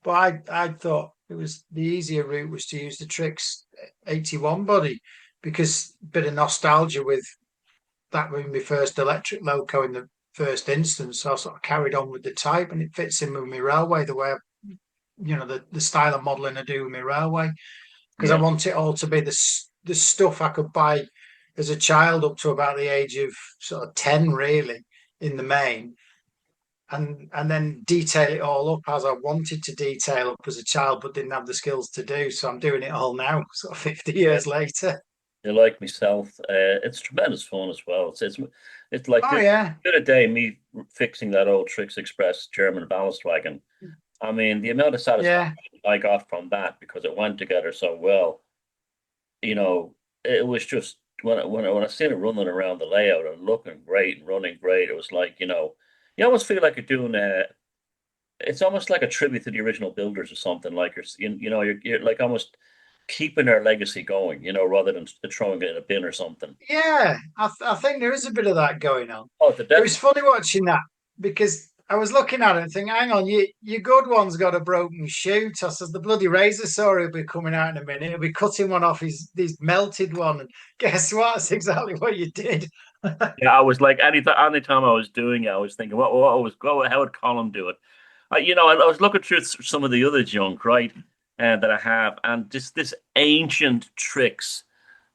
But I thought it was the easier route was to use the Trix 81 body because a bit of nostalgia with that being my first electric loco in the first instance. So I sort of carried on with the type and it fits in with my railway the way the style of modelling I do with my railway because I Yeah, want it all to be the stuff I could buy as a child up to about the age of sort of 10 really in the main and then detail it all up as I wanted to detail up as a child, but didn't have the skills to do. So I'm doing it all now, sort of 50 yeah. years later. You like myself. It's tremendous fun as well. It's like Oh yeah, the other day me fixing that old Trix Express German ballast wagon. I mean, the amount of yeah, satisfaction I got from that because it went together so well. It was just when I seen it running around the layout and looking great and running great, it was like, you almost feel like you're doing it's almost like a tribute to the original builders or something like you're like almost keeping their legacy going, rather than throwing it in a bin or something. yeah. I think there is a bit of that going on. Oh, the It death. was funny watching that because I was looking at it and thinking, hang on, your good one's got a broken shoe. I says the bloody razor saw will be coming out in a minute. He'll be cutting one off his melted one. And guess what? That's exactly what you did. Yeah, I was like anytime I was doing it, I was thinking, how would Colin do it? I was looking through some of the other junk, right, that I have, and this ancient tricks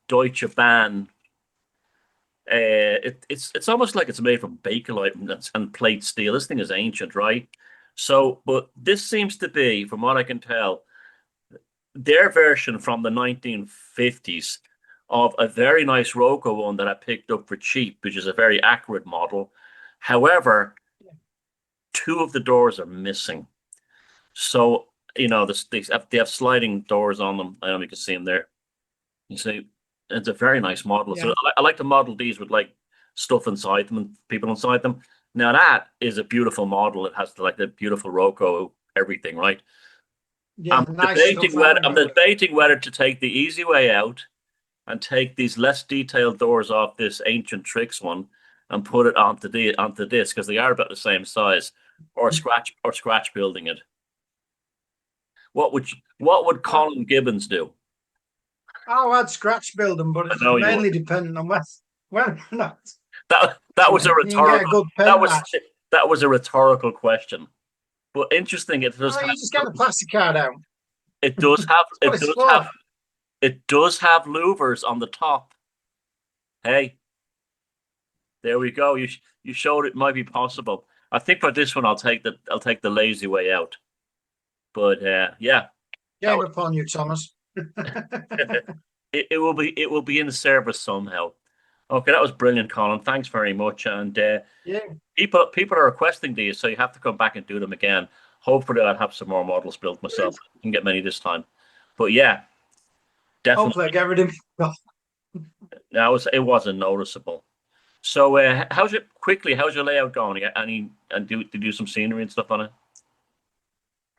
Deutsche Bahn. It's almost like it's made from bakelite and plate steel. This thing is ancient, right? So, but this seems to be, from what I can tell, their version from the 1950s of a very nice Roco one that I picked up for cheap, which is a very accurate model. However, two of the doors are missing. So, they have sliding doors on them. I don't know if you can see them there. You see, it's a very nice model. So Yeah, I like to model these with like stuff inside them and people inside them. Now that is a beautiful model. It has like the beautiful Roco everything, right? yeah, nice stuff, that I'm one. debating whether to take the easy way out and take these less detailed doors off this ancient tricks one and put it onto this because they are about the same size, or scratch building it. What would Uh, Colin Gibbons do? Oh, I'd scratch build them, but I it's know you would. mainly dependent on whether or not, That was a you can get a rhetorical good that paint was match. that was a rhetorical question. But interesting, Oh, you just get the plastic card out. it does have That's what it's for. it does have louvers on the top. Hey, there we go. You showed it might be possible. I think for this one I'll take the lazy way out. But yeah, that Game was upon you, Thomas. it will be in service somehow. Okay, that was brilliant, Colin. Thanks very much. And Yeah. people are requesting these, so you have to come back and do them again. Hopefully, I'll have some more models built myself. I can get many this time. But yeah, Hopefully, I definitely, get rid of. it wasn't noticeable. So, how's your layout going? You got any and do some scenery and stuff on it?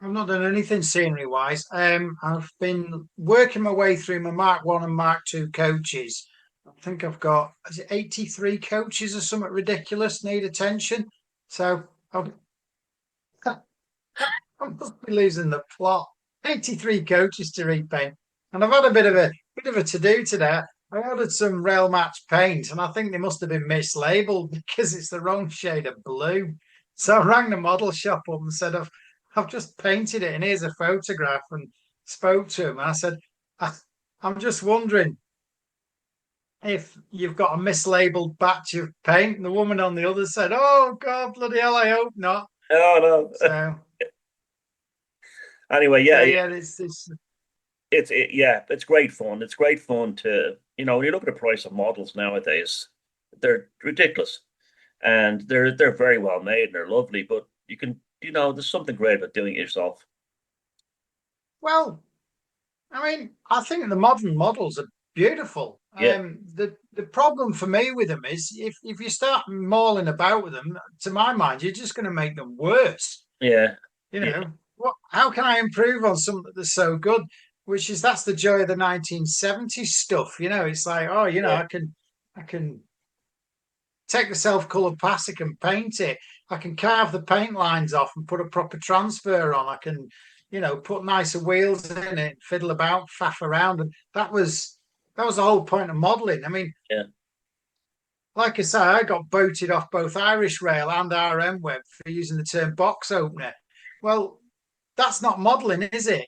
I've not done anything scenery wise. I've been working my way through my Mark One and Mark Two coaches. I think I've got, is it 83 coaches or something ridiculous need attention. So I've, I must be losing the plot. 83 coaches to repaint. And I've had a bit of a to do today. I ordered some rail match paint and I think they must have been mislabeled because it's the wrong shade of blue. So I rang the model shop up and said I've just painted it and here's a photograph, and spoke to him. And I said, I, I'm just wondering if you've got a mislabeled batch of paint. And the woman on the other said, "Oh God, bloody hell, I hope not." Oh no. So Anyway, so yeah, yeah, it's yeah, it's great fun. It's great fun to when you look at the price of models nowadays, they're ridiculous, and they're very well made and they're lovely. But there's something great about doing it yourself. well, I mean, I think the modern models are beautiful. Yeah, The problem for me with them is if you start mauling about with them, to my mind, you're just going to make them worse. yeah, You yeah, know, how can I improve on something that's so good? That's the joy of the 1970s stuff. It's like, oh, yeah, I can take the self-colored plastic and paint it. I can carve the paint lines off and put a proper transfer on. I can, put nicer wheels in it, fiddle about, faff around, and that was the whole point of modelling. I mean, yeah. like I say, I got voted off both Irish Rail and RM Web for using the term box opener. Well, that's not modelling, is it?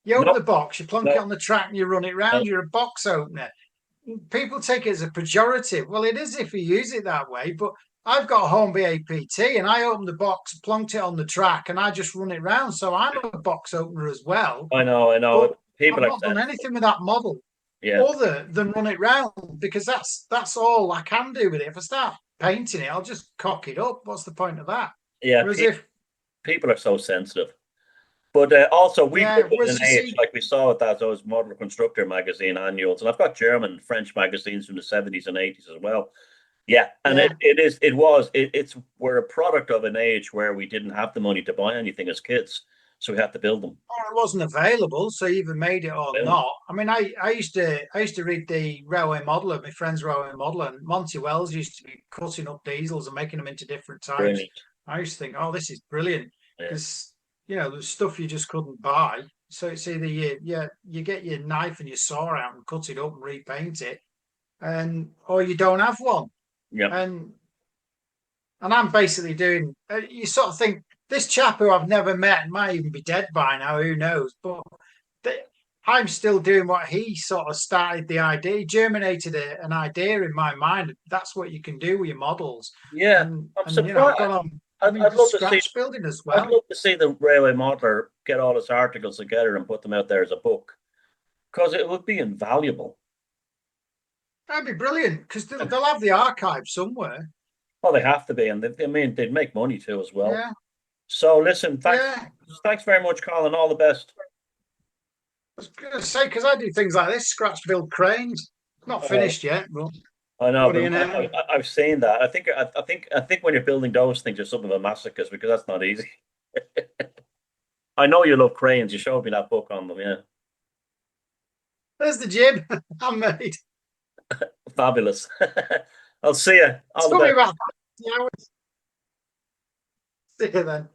You open No, the box, you plonk it no, on the track, and you run it no. round. You're a box opener. People take it as a pejorative. Well, it is if you use it that way, but I've got a home BAPT and I opened the box, plonked it on the track, and I just run it round. So I'm a box opener as well, I know, I know. but People I've are not done sensitive. anything with that model Yeah, other than run it round because that's all I can do with it. If I start painting it, I'll just cock it up. What's the point of that? yeah. Whereas if People are so sensitive. But also, we grew yeah, up in whereas an you age see, like we saw with those model constructor magazine annuals, and I've got German, French magazines from the 70s and 80s as well. Yeah, and yeah, it's we're a product of an age where we didn't have the money to buy anything as kids, so we had to build them. it wasn't available, so you either made it or Boom. not. I mean, I used to read the Railway Modeler, my friend's Railway Modeler, and Monty Wells used to be cutting up diesels and making them into different types. Brilliant. I used to think, oh, this is brilliant Yeah, because there's stuff you just couldn't buy. So it's either you get your knife and your saw out and cut it up and repaint it, and or you don't have one. yeah, And I'm basically doing. You sort of think this chap who I've never met might even be dead by now. Who knows? But they, I'm still doing what he sort of started the idea, he germinated an idea in my mind. That's what you can do with your models, Yeah, I'm and you know, I've surprised. gone on. I I'd, mean, I'd just love to see. scratch building as I'd well. love to see the railway modeler get all his articles together and put them out there as a book because it would be invaluable. That'd be brilliant because And they'll have the archive somewhere. well, they have to be, and I mean, they'd make money too as well. Yeah, So listen, yeah. thanks very much, Colin. All the best. I was going to say because I do things like this, scratch build cranes. Not Uh, finished yet, but I know, what do but you know? I've seen that. I think when you're building those things, you're something of a masochist because that's not easy. I know you love cranes. You showed me that book on them. Yeah, There's the jib I made. fabulous. I'll see you. It's All the took me best. about 30 hours. See you then.